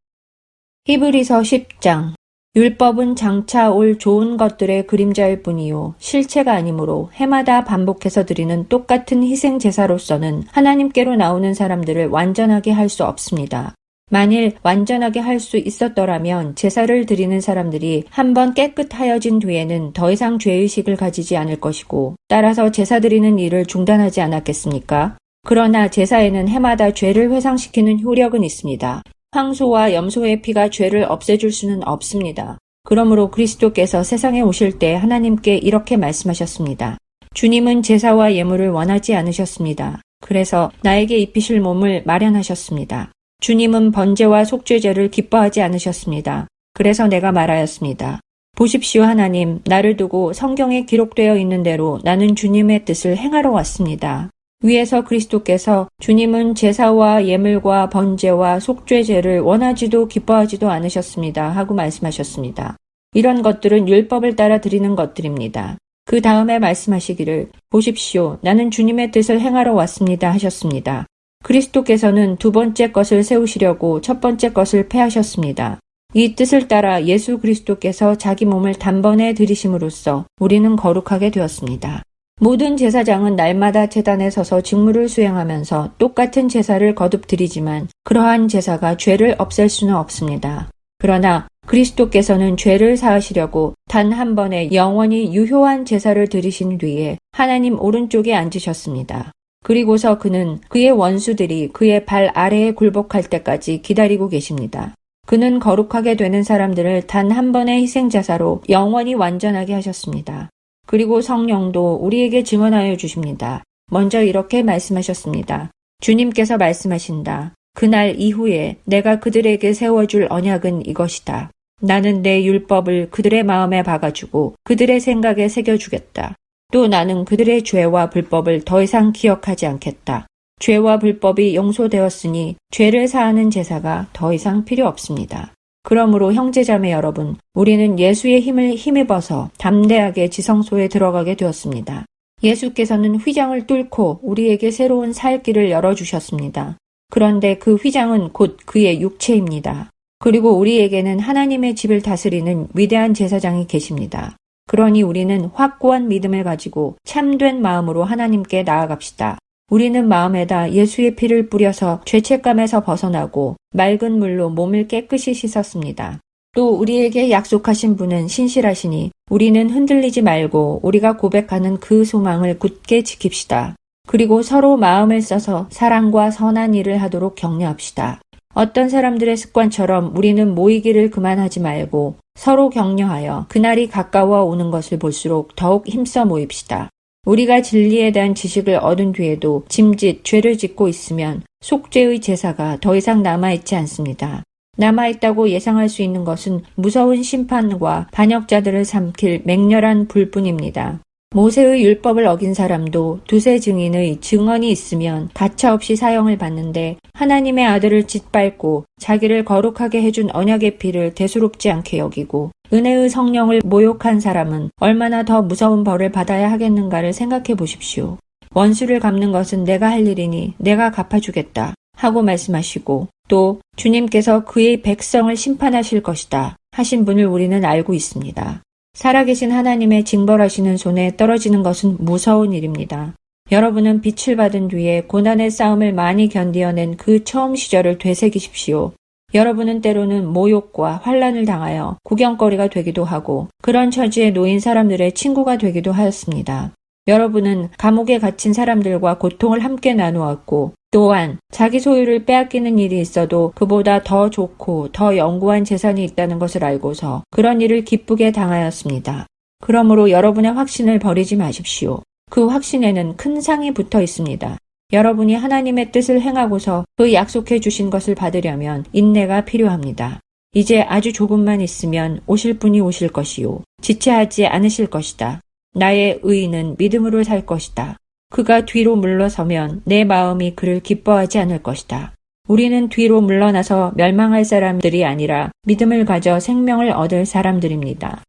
히브리서 10장 율법은 장차 올 좋은 것들의 그림자일 뿐이요 실체가 아니므로 해마다 반복해서 드리는 똑같은 희생 제사로서는 하나님께로 나오는 사람들을 완전하게 할 수 없습니다. 만일 완전하게 할 수 있었더라면 제사를 드리는 사람들이 한번 깨끗하여진 뒤에는 더 이상 죄의식을 가지지 않을 것이고 따라서 제사 드리는 일을 중단하지 않았겠습니까? 그러나 제사에는 해마다 죄를 회상시키는 효력은 있습니다. 황소와 염소의 피가 죄를 없애줄 수는 없습니다. 그러므로 그리스도께서 세상에 오실 때 하나님께 이렇게 말씀하셨습니다. 주님은 제사와 예물을 원하지 않으셨습니다. 그래서 나에게 입히실 몸을 마련하셨습니다. 주님은 번제와 속죄제를 기뻐하지 않으셨습니다. 그래서 내가 말하였습니다. 보십시오 하나님, 나를 두고 성경에 기록되어 있는 대로 나는 주님의 뜻을 행하러 왔습니다. 위에서 그리스도께서 주님은 제사와 예물과 번제와 속죄제를 원하지도 기뻐하지도 않으셨습니다 하고 말씀하셨습니다. 이런 것들은 율법을 따라 드리는 것들입니다. 그 다음에 말씀하시기를 보십시오. 나는 주님의 뜻을 행하러 왔습니다 하셨습니다. 그리스도께서는 두 번째 것을 세우시려고 첫 번째 것을 폐하셨습니다. 이 뜻을 따라 예수 그리스도께서 자기 몸을 단번에 들이심으로써 우리는 거룩하게 되었습니다. 모든 제사장은 날마다 제단에 서서 직무를 수행하면서 똑같은 제사를 거듭 드리지만 그러한 제사가 죄를 없앨 수는 없습니다. 그러나 그리스도께서는 죄를 사하시려고 단 한 번에 영원히 유효한 제사를 드리신 뒤에 하나님 오른쪽에 앉으셨습니다. 그리고서 그는 그의 원수들이 그의 발 아래에 굴복할 때까지 기다리고 계십니다. 그는 거룩하게 되는 사람들을 단 한 번의 희생자사로 영원히 완전하게 하셨습니다. 그리고 성령도 우리에게 증언하여 주십니다. 먼저 이렇게 말씀하셨습니다. 주님께서 말씀하신다. 그날 이후에 내가 그들에게 세워줄 언약은 이것이다. 나는 내 율법을 그들의 마음에 박아주고 그들의 생각에 새겨주겠다. 또 나는 그들의 죄와 불법을 더 이상 기억하지 않겠다. 죄와 불법이 용서되었으니 죄를 사하는 제사가 더 이상 필요 없습니다. 그러므로 형제자매 여러분, 우리는 예수의 힘을 힘입어서 담대하게 지성소에 들어가게 되었습니다. 예수께서는 휘장을 뚫고 우리에게 새로운 살 길을 열어주셨습니다. 그런데 그 휘장은 곧 그의 육체입니다. 그리고 우리에게는 하나님의 집을 다스리는 위대한 제사장이 계십니다. 그러니 우리는 확고한 믿음을 가지고 참된 마음으로 하나님께 나아갑시다. 우리는 마음에다 예수의 피를 뿌려서 죄책감에서 벗어나고 맑은 물로 몸을 깨끗이 씻었습니다. 또 우리에게 약속하신 분은 신실하시니 우리는 흔들리지 말고 우리가 고백하는 그 소망을 굳게 지킵시다. 그리고 서로 마음을 써서 사랑과 선한 일을 하도록 격려합시다. 어떤 사람들의 습관처럼 우리는 모이기를 그만하지 말고 서로 격려하여 그날이 가까워 오는 것을 볼수록 더욱 힘써 모입시다. 우리가 진리에 대한 지식을 얻은 뒤에도 짐짓 죄를 짓고 있으면 속죄의 제사가 더 이상 남아있지 않습니다. 남아있다고 예상할 수 있는 것은 무서운 심판과 반역자들을 삼킬 맹렬한 불뿐입니다. 모세의 율법을 어긴 사람도 두세 증인의 증언이 있으면 가차없이 사형을 받는데 하나님의 아들을 짓밟고 자기를 거룩하게 해준 언약의 피를 대수롭지 않게 여기고 은혜의 성령을 모욕한 사람은 얼마나 더 무서운 벌을 받아야 하겠는가를 생각해 보십시오. 원수를 갚는 것은 내가 할 일이니 내가 갚아주겠다 하고 말씀하시고 또 주님께서 그의 백성을 심판하실 것이다 하신 분을 우리는 알고 있습니다. 살아계신 하나님의 징벌하시는 손에 떨어지는 것은 무서운 일입니다. 여러분은 빛을 받은 뒤에 고난의 싸움을 많이 견디어낸 그 처음 시절을 되새기십시오. 여러분은 때로는 모욕과 환난을 당하여 구경거리가 되기도 하고 그런 처지에 놓인 사람들의 친구가 되기도 하였습니다. 여러분은 감옥에 갇힌 사람들과 고통을 함께 나누었고 또한 자기 소유를 빼앗기는 일이 있어도 그보다 더 좋고 더 영구한 재산이 있다는 것을 알고서 그런 일을 기쁘게 당하였습니다. 그러므로 여러분의 확신을 버리지 마십시오. 그 확신에는 큰 상이 붙어 있습니다. 여러분이 하나님의 뜻을 행하고서 그 약속해 주신 것을 받으려면 인내가 필요합니다. 이제 아주 조금만 있으면 오실 분이 오실 것이요. 지체하지 않으실 것이다. 나의 의인은 믿음으로 살 것이다. 그가 뒤로 물러서면 내 마음이 그를 기뻐하지 않을 것이다. 우리는 뒤로 물러나서 멸망할 사람들이 아니라 믿음을 가져 생명을 얻을 사람들입니다.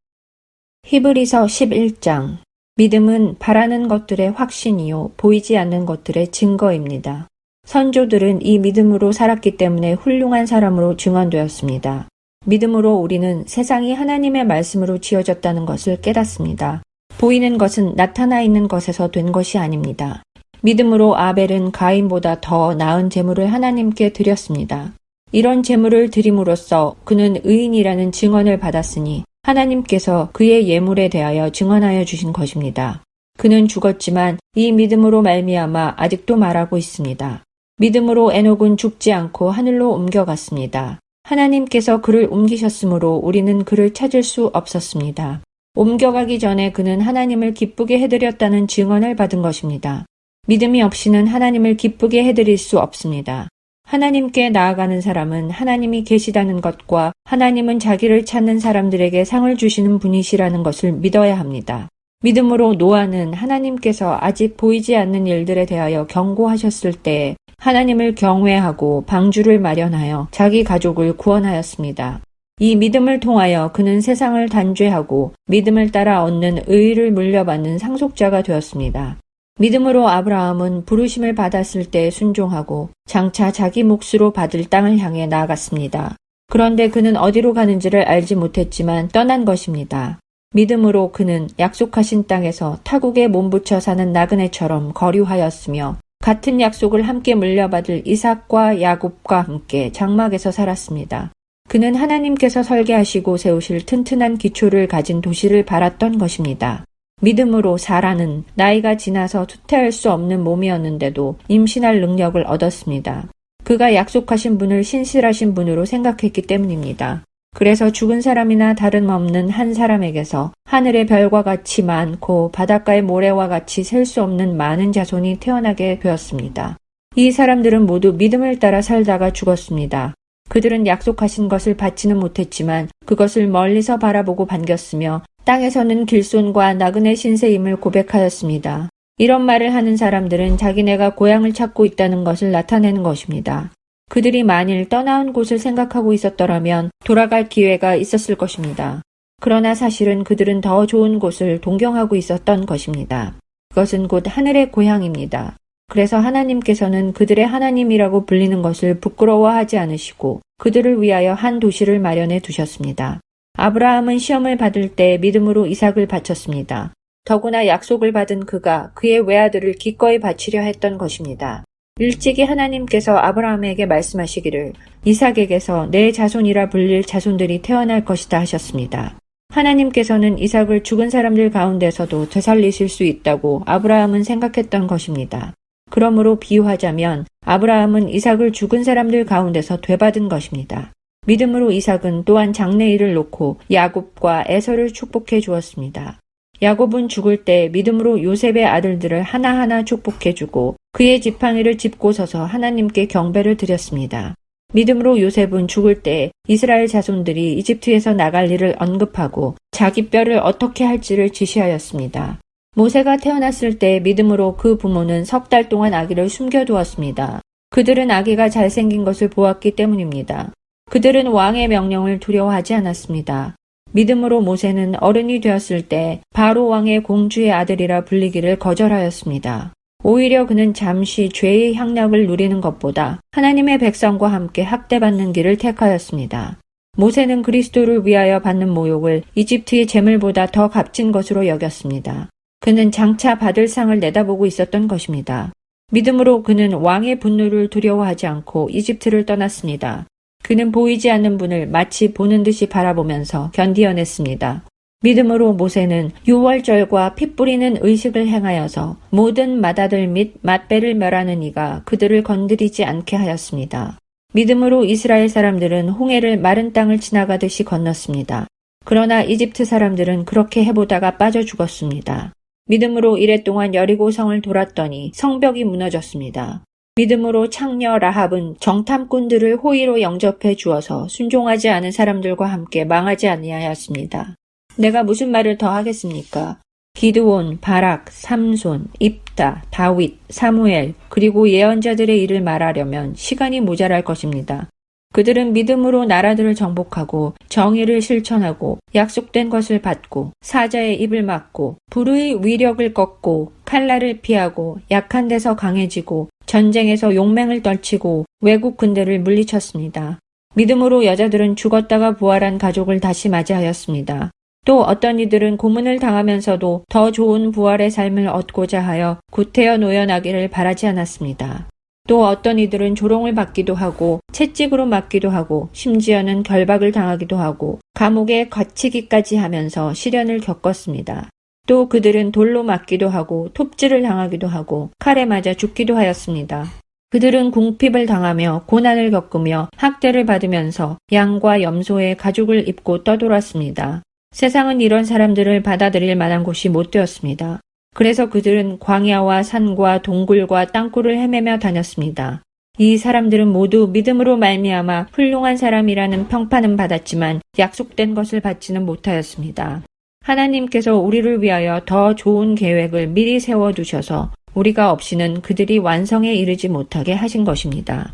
히브리서 11장. 믿음은 바라는 것들의 확신이요 보이지 않는 것들의 증거입니다. 선조들은 이 믿음으로 살았기 때문에 훌륭한 사람으로 증언되었습니다. 믿음으로 우리는 세상이 하나님의 말씀으로 지어졌다는 것을 깨닫습니다. 보이는 것은 나타나 있는 것에서 된 것이 아닙니다. 믿음으로 아벨은 가인보다 더 나은 제물을 하나님께 드렸습니다. 이런 제물을 드림으로써 그는 의인이라는 증언을 받았으니 하나님께서 그의 예물에 대하여 증언하여 주신 것입니다. 그는 죽었지만 이 믿음으로 말미암아 아직도 말하고 있습니다. 믿음으로 에녹은 죽지 않고 하늘로 옮겨갔습니다. 하나님께서 그를 옮기셨으므로 우리는 그를 찾을 수 없었습니다. 옮겨가기 전에 그는 하나님을 기쁘게 해드렸다는 증언을 받은 것입니다. 믿음이 없이는 하나님을 기쁘게 해드릴 수 없습니다. 하나님께 나아가는 사람은 하나님이 계시다는 것과 하나님은 자기를 찾는 사람들에게 상을 주시는 분이시라는 것을 믿어야 합니다. 믿음으로 노아는 하나님께서 아직 보이지 않는 일들에 대하여 경고하셨을 때 하나님을 경외하고 방주를 마련하여 자기 가족을 구원하였습니다. 이 믿음을 통하여 그는 세상을 단죄하고 믿음을 따라 얻는 의의를 물려받는 상속자가 되었습니다. 믿음으로 아브라함은 부르심을 받았을 때 순종하고 장차 자기 몫으로 받을 땅을 향해 나아갔습니다. 그런데 그는 어디로 가는지를 알지 못했지만 떠난 것입니다. 믿음으로 그는 약속하신 땅에서 타국에 몸붙여 사는 나그네처럼 거류하였으며 같은 약속을 함께 물려받을 이삭과 야곱과 함께 장막에서 살았습니다. 그는 하나님께서 설계하시고 세우실 튼튼한 기초를 가진 도시를 바랐던 것입니다. 믿음으로 사라는 나이가 지나서 투태할 수 없는 몸이었는데도 임신할 능력을 얻었습니다. 그가 약속하신 분을 신실하신 분으로 생각했기 때문입니다. 그래서 죽은 사람이나 다름없는 한 사람에게서 하늘의 별과 같이 많고 바닷가의 모래와 같이 셀 수 없는 많은 자손이 태어나게 되었습니다. 이 사람들은 모두 믿음을 따라 살다가 죽었습니다. 그들은 약속하신 것을 받지는 못했지만 그것을 멀리서 바라보고 반겼으며 땅에서는 길손과 나그네 신세임을 고백하였습니다. 이런 말을 하는 사람들은 자기네가 고향을 찾고 있다는 것을 나타내는 것입니다. 그들이 만일 떠나온 곳을 생각하고 있었더라면 돌아갈 기회가 있었을 것입니다. 그러나 사실은 그들은 더 좋은 곳을 동경하고 있었던 것입니다. 그것은 곧 하늘의 고향입니다. 그래서 하나님께서는 그들의 하나님이라고 불리는 것을 부끄러워하지 않으시고 그들을 위하여 한 도시를 마련해 두셨습니다. 아브라함은 시험을 받을 때 믿음으로 이삭을 바쳤습니다. 더구나 약속을 받은 그가 그의 외아들을 기꺼이 바치려 했던 것입니다. 일찍이 하나님께서 아브라함에게 말씀하시기를 이삭에게서 내 자손이라 불릴 자손들이 태어날 것이다 하셨습니다. 하나님께서는 이삭을 죽은 사람들 가운데서도 되살리실 수 있다고 아브라함은 생각했던 것입니다. 그러므로 비유하자면 아브라함은 이삭을 죽은 사람들 가운데서 되받은 것입니다. 믿음으로 이삭은 또한 장래일을 놓고 야곱과 에서를 축복해 주었습니다. 야곱은 죽을 때 믿음으로 요셉의 아들들을 하나하나 축복해 주고 그의 지팡이를 짚고 서서 하나님께 경배를 드렸습니다. 믿음으로 요셉은 죽을 때 이스라엘 자손들이 이집트에서 나갈 일을 언급하고 자기 뼈를 어떻게 할지를 지시하였습니다. 모세가 태어났을 때 믿음으로 그 부모는 석 달 동안 아기를 숨겨두었습니다. 그들은 아기가 잘생긴 것을 보았기 때문입니다. 그들은 왕의 명령을 두려워하지 않았습니다. 믿음으로 모세는 어른이 되었을 때 바로 왕의 공주의 아들이라 불리기를 거절하였습니다. 오히려 그는 잠시 죄의 향락을 누리는 것보다 하나님의 백성과 함께 학대받는 길을 택하였습니다. 모세는 그리스도를 위하여 받는 모욕을 이집트의 재물보다 더 값진 것으로 여겼습니다. 그는 장차 받을 상을 내다보고 있었던 것입니다. 믿음으로 그는 왕의 분노를 두려워하지 않고 이집트를 떠났습니다. 그는 보이지 않는 분을 마치 보는 듯이 바라보면서 견디어냈습니다. 믿음으로 모세는 유월절과 피 뿌리는 의식을 행하여서 모든 맏아들 및 맏배를 멸하는 이가 그들을 건드리지 않게 하였습니다. 믿음으로 이스라엘 사람들은 홍해를 마른 땅을 지나가듯이 건넜습니다. 그러나 이집트 사람들은 그렇게 해보다가 빠져 죽었습니다. 믿음으로 이랫동안 여리고 성을 돌았더니 성벽이 무너졌습니다. 믿음으로 창녀 라합은 정탐꾼들을 호의로 영접해 주어서 순종하지 않은 사람들과 함께 망하지 아니하였습니다. 내가 무슨 말을 더 하겠습니까? 기드온, 바락, 삼손, 입다, 다윗, 사무엘, 그리고 예언자들의 일을 말하려면 시간이 모자랄 것입니다. 그들은 믿음으로 나라들을 정복하고 정의를 실천하고 약속된 것을 받고 사자의 입을 막고 불의 위력을 꺾고 칼날을 피하고 약한 데서 강해지고 전쟁에서 용맹을 떨치고 외국 군대를 물리쳤습니다. 믿음으로 여자들은 죽었다가 부활한 가족을 다시 맞이하였습니다. 또 어떤 이들은 고문을 당하면서도 더 좋은 부활의 삶을 얻고자 하여 구태여 노연하기를 바라지 않았습니다. 또 어떤 이들은 조롱을 받기도 하고 채찍으로 맞기도 하고 심지어는 결박을 당하기도 하고 감옥에 갇히기까지 하면서 시련을 겪었습니다. 또 그들은 돌로 맞기도 하고 톱질을 당하기도 하고 칼에 맞아 죽기도 하였습니다. 그들은 궁핍을 당하며 고난을 겪으며 학대를 받으면서 양과 염소의 가죽을 입고 떠돌았습니다. 세상은 이런 사람들을 받아들일 만한 곳이 못 되었습니다. 그래서 그들은 광야와 산과 동굴과 땅굴을 헤매며 다녔습니다. 이 사람들은 모두 믿음으로 말미암아 훌륭한 사람이라는 평판은 받았지만 약속된 것을 받지는 못하였습니다. 하나님께서 우리를 위하여 더 좋은 계획을 미리 세워두셔서 우리가 없이는 그들이 완성에 이르지 못하게 하신 것입니다.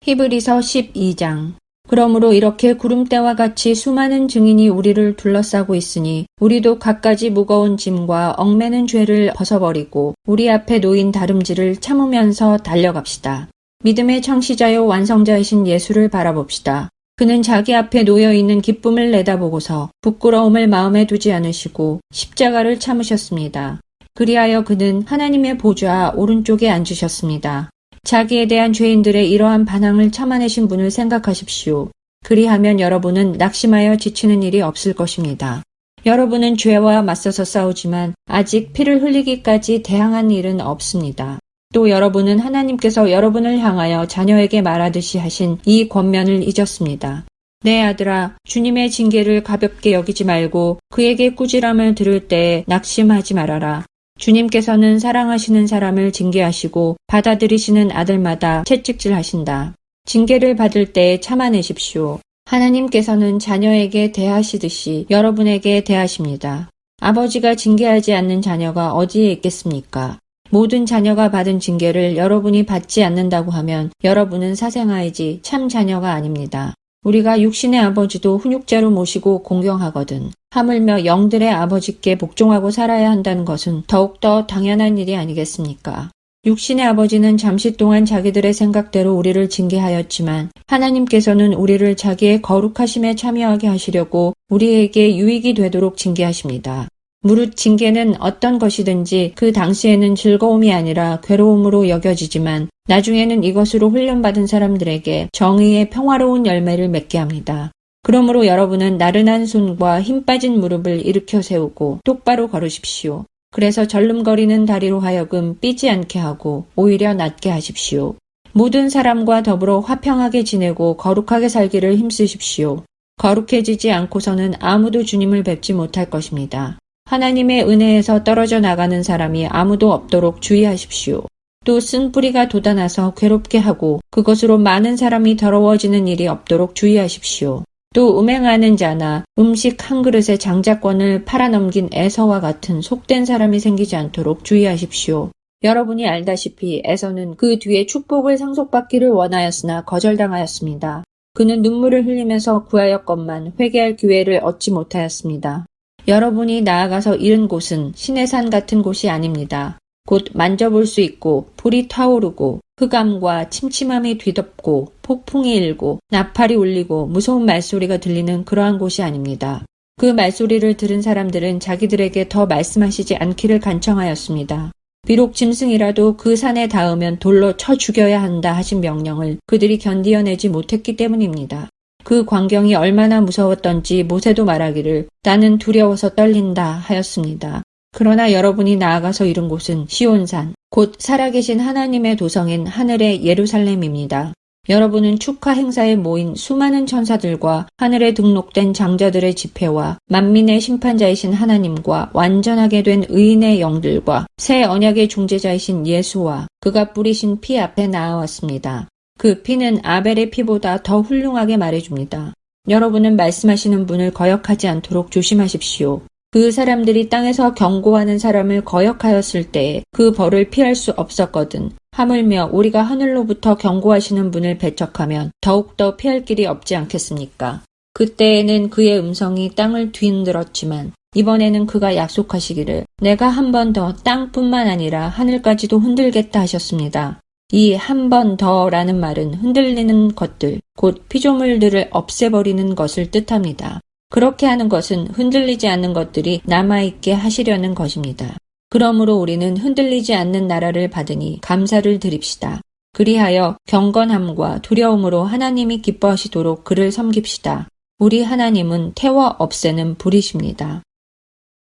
히브리서 12장. 그러므로 이렇게 구름대와 같이 수많은 증인이 우리를 둘러싸고 있으니 우리도 갖가지 무거운 짐과 얽매는 죄를 벗어버리고 우리 앞에 놓인 다름질을 참으면서 달려갑시다. 믿음의 창시자요 완성자이신 예수를 바라봅시다. 그는 자기 앞에 놓여있는 기쁨을 내다보고서 부끄러움을 마음에 두지 않으시고 십자가를 참으셨습니다. 그리하여 그는 하나님의 보좌 오른쪽에 앉으셨습니다. 자기에 대한 죄인들의 이러한 반항을 참아내신 분을 생각하십시오. 그리하면 여러분은 낙심하여 지치는 일이 없을 것입니다. 여러분은 죄와 맞서서 싸우지만 아직 피를 흘리기까지 대항한 일은 없습니다. 또 여러분은 하나님께서 여러분을 향하여 자녀에게 말하듯이 하신 이 권면을 잊었습니다. 내 아들아, 주님의 징계를 가볍게 여기지 말고 그에게 꾸지람을 들을 때에 낙심하지 말아라. 주님께서는 사랑하시는 사람을 징계하시고 받아들이시는 아들마다 채찍질하신다. 징계를 받을 때에 참아내십시오. 하나님께서는 자녀에게 대하시듯이 여러분에게 대하십니다. 아버지가 징계하지 않는 자녀가 어디에 있겠습니까? 모든 자녀가 받은 징계를 여러분이 받지 않는다고 하면 여러분은 사생아이지 참 자녀가 아닙니다. 우리가 육신의 아버지도 훈육자로 모시고 공경하거든. 하물며 영들의 아버지께 복종하고 살아야 한다는 것은 더욱더 당연한 일이 아니겠습니까? 육신의 아버지는 잠시 동안 자기들의 생각대로 우리를 징계하였지만 하나님께서는 우리를 자기의 거룩하심에 참여하게 하시려고 우리에게 유익이 되도록 징계하십니다. 무릇 징계는 어떤 것이든지 그 당시에는 즐거움이 아니라 괴로움으로 여겨지지만 나중에는 이것으로 훈련받은 사람들에게 정의의 평화로운 열매를 맺게 합니다. 그러므로 여러분은 나른한 손과 힘 빠진 무릎을 일으켜 세우고 똑바로 걸으십시오. 그래서 절름거리는 다리로 하여금 삐지 않게 하고 오히려 낫게 하십시오. 모든 사람과 더불어 화평하게 지내고 거룩하게 살기를 힘쓰십시오. 거룩해지지 않고서는 아무도 주님을 뵙지 못할 것입니다. 하나님의 은혜에서 떨어져 나가는 사람이 아무도 없도록 주의하십시오. 또 쓴 뿌리가 돋아나서 괴롭게 하고 그것으로 많은 사람이 더러워지는 일이 없도록 주의하십시오. 또 음행하는 자나 음식 한 그릇에 장자권을 팔아넘긴 에서와 같은 속된 사람이 생기지 않도록 주의하십시오. 여러분이 알다시피 에서는 그 뒤에 축복을 상속받기를 원하였으나 거절당하였습니다. 그는 눈물을 흘리면서 구하였건만 회개할 기회를 얻지 못하였습니다. 여러분이 나아가서 이른 곳은 신의 산 같은 곳이 아닙니다. 곧 만져볼 수 있고 불이 타오르고 흑암과 침침함이 뒤덮고 폭풍이 일고 나팔이 울리고 무서운 말소리가 들리는 그러한 곳이 아닙니다. 그 말소리를 들은 사람들은 자기들에게 더 말씀하시지 않기를 간청하였습니다. 비록 짐승이라도 그 산에 닿으면 돌로 쳐 죽여야 한다 하신 명령을 그들이 견디어내지 못했기 때문입니다. 그 광경이 얼마나 무서웠던지 모세도 말하기를 나는 두려워서 떨린다 하였습니다. 그러나 여러분이 나아가서 이른 곳은 시온산, 곧 살아계신 하나님의 도성인 하늘의 예루살렘입니다. 여러분은 축하 행사에 모인 수많은 천사들과 하늘에 등록된 장자들의 집회와 만민의 심판자이신 하나님과 완전하게 된 의인의 영들과 새 언약의 중재자이신 예수와 그가 뿌리신 피 앞에 나아왔습니다. 그 피는 아벨의 피보다 더 훌륭하게 말해줍니다. 여러분은 말씀하시는 분을 거역하지 않도록 조심하십시오. 그 사람들이 땅에서 경고하는 사람을 거역하였을 때에 그 벌을 피할 수 없었거든. 하물며 우리가 하늘로부터 경고하시는 분을 배척하면 더욱더 피할 길이 없지 않겠습니까? 그때에는 그의 음성이 땅을 뒤흔들었지만 이번에는 그가 약속하시기를 내가 한 번 더 땅뿐만 아니라 하늘까지도 흔들겠다 하셨습니다. 이 한 번 더라는 말은 흔들리는 것들, 곧 피조물들을 없애버리는 것을 뜻합니다. 그렇게 하는 것은 흔들리지 않는 것들이 남아있게 하시려는 것입니다. 그러므로 우리는 흔들리지 않는 나라를 받으니 감사를 드립시다. 그리하여 경건함과 두려움으로 하나님이 기뻐하시도록 그를 섬깁시다. 우리 하나님은 태워 없애는 불이십니다.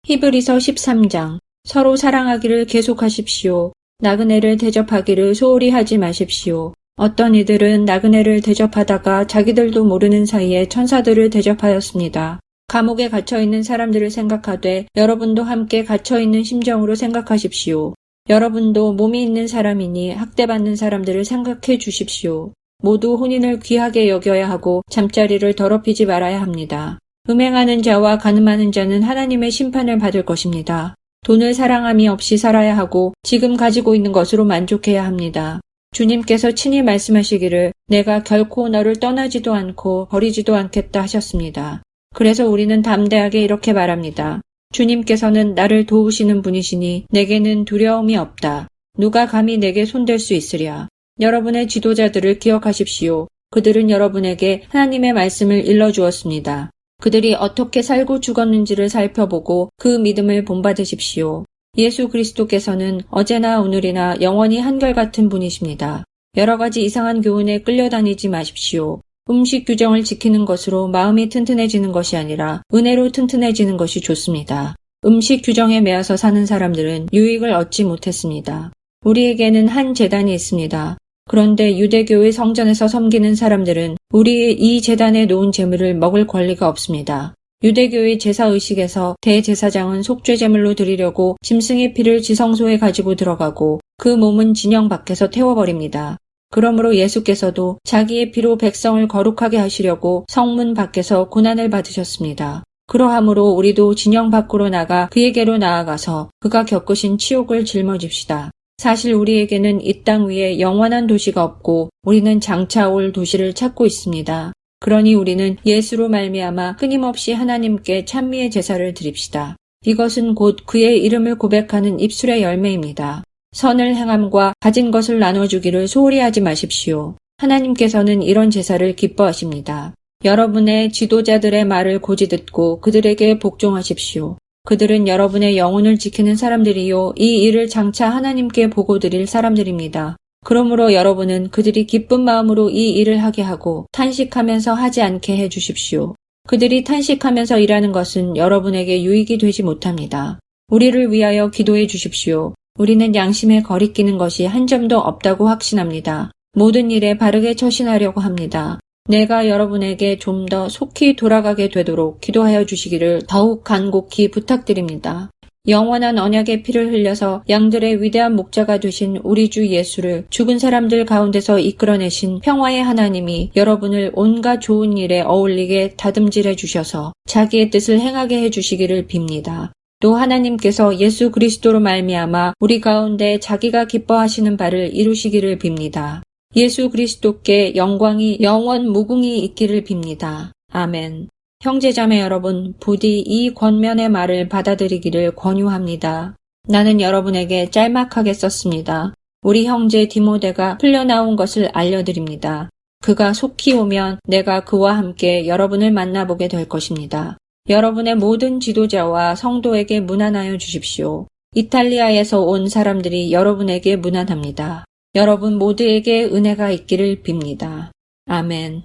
히브리서 13장. 서로 사랑하기를 계속하십시오. 나그네를 대접하기를 소홀히 하지 마십시오. 어떤 이들은 나그네를 대접하다가 자기들도 모르는 사이에 천사들을 대접하였습니다. 감옥에 갇혀있는 사람들을 생각하되 여러분도 함께 갇혀있는 심정으로 생각하십시오. 여러분도 몸이 있는 사람이니 학대받는 사람들을 생각해 주십시오. 모두 혼인을 귀하게 여겨야 하고 잠자리를 더럽히지 말아야 합니다. 음행하는 자와 간음하는 자는 하나님의 심판을 받을 것입니다. 돈을 사랑함이 없이 살아야 하고 지금 가지고 있는 것으로 만족해야 합니다. 주님께서 친히 말씀하시기를 내가 결코 너를 떠나지도 않고 버리지도 않겠다 하셨습니다. 그래서 우리는 담대하게 이렇게 말합니다. 주님께서는 나를 도우시는 분이시니 내게는 두려움이 없다. 누가 감히 내게 손댈 수 있으랴. 여러분의 지도자들을 기억하십시오. 그들은 여러분에게 하나님의 말씀을 일러주었습니다. 그들이 어떻게 살고 죽었는지를 살펴보고 그 믿음을 본받으십시오. 예수 그리스도께서는 어제나 오늘이나 영원히 한결같은 분이십니다. 여러 가지 이상한 교훈에 끌려다니지 마십시오. 음식 규정을 지키는 것으로 마음이 튼튼해지는 것이 아니라 은혜로 튼튼해지는 것이 좋습니다. 음식 규정에 매여서 사는 사람들은 유익을 얻지 못했습니다. 우리에게는 한 제단이 있습니다. 그런데 유대교의 성전에서 섬기는 사람들은 우리의 이 제단에 놓은 제물을 먹을 권리가 없습니다. 유대교의 제사의식에서 대제사장은 속죄제물로 드리려고 짐승의 피를 지성소에 가지고 들어가고 그 몸은 진영 밖에서 태워버립니다. 그러므로 예수께서도 자기의 피로 백성을 거룩하게 하시려고 성문 밖에서 고난을 받으셨습니다. 그러하므로 우리도 진영 밖으로 나가 그에게로 나아가서 그가 겪으신 치욕을 짊어집시다. 사실 우리에게는 이 땅 위에 영원한 도시가 없고 우리는 장차 올 도시를 찾고 있습니다. 그러니 우리는 예수로 말미암아 끊임없이 하나님께 찬미의 제사를 드립시다. 이것은 곧 그의 이름을 고백하는 입술의 열매입니다. 선을 행함과 가진 것을 나눠주기를 소홀히 하지 마십시오. 하나님께서는 이런 제사를 기뻐하십니다. 여러분의 지도자들의 말을 고지 듣고 그들에게 복종하십시오. 그들은 여러분의 영혼을 지키는 사람들이요 이 일을 장차 하나님께 보고 드릴 사람들입니다. 그러므로 여러분은 그들이 기쁜 마음으로 이 일을 하게 하고 탄식하면서 하지 않게 해 주십시오. 그들이 탄식하면서 일하는 것은 여러분에게 유익이 되지 못합니다. 우리를 위하여 기도해 주십시오. 우리는 양심에 거리끼는 것이 한 점도 없다고 확신합니다. 모든 일에 바르게 처신하려고 합니다. 내가 여러분에게 좀 더 속히 돌아가게 되도록 기도하여 주시기를 더욱 간곡히 부탁드립니다. 영원한 언약의 피를 흘려서 양들의 위대한 목자가 되신 우리 주 예수를 죽은 사람들 가운데서 이끌어내신 평화의 하나님이 여러분을 온갖 좋은 일에 어울리게 다듬질해 주셔서 자기의 뜻을 행하게 해 주시기를 빕니다. 또 하나님께서 예수 그리스도로 말미암아 우리 가운데 자기가 기뻐하시는 바를 이루시기를 빕니다. 예수 그리스도께 영광이 영원 무궁히 있기를 빕니다. 아멘. 형제자매 여러분, 부디 이 권면의 말을 받아들이기를 권유합니다. 나는 여러분에게 짤막하게 썼습니다. 우리 형제 디모데가 풀려나온 것을 알려드립니다. 그가 속히 오면 내가 그와 함께 여러분을 만나보게 될 것입니다. 여러분의 모든 지도자와 성도에게 문안하여 주십시오. 이탈리아에서 온 사람들이 여러분에게 문안합니다. 여러분 모두에게 은혜가 있기를 빕니다. 아멘.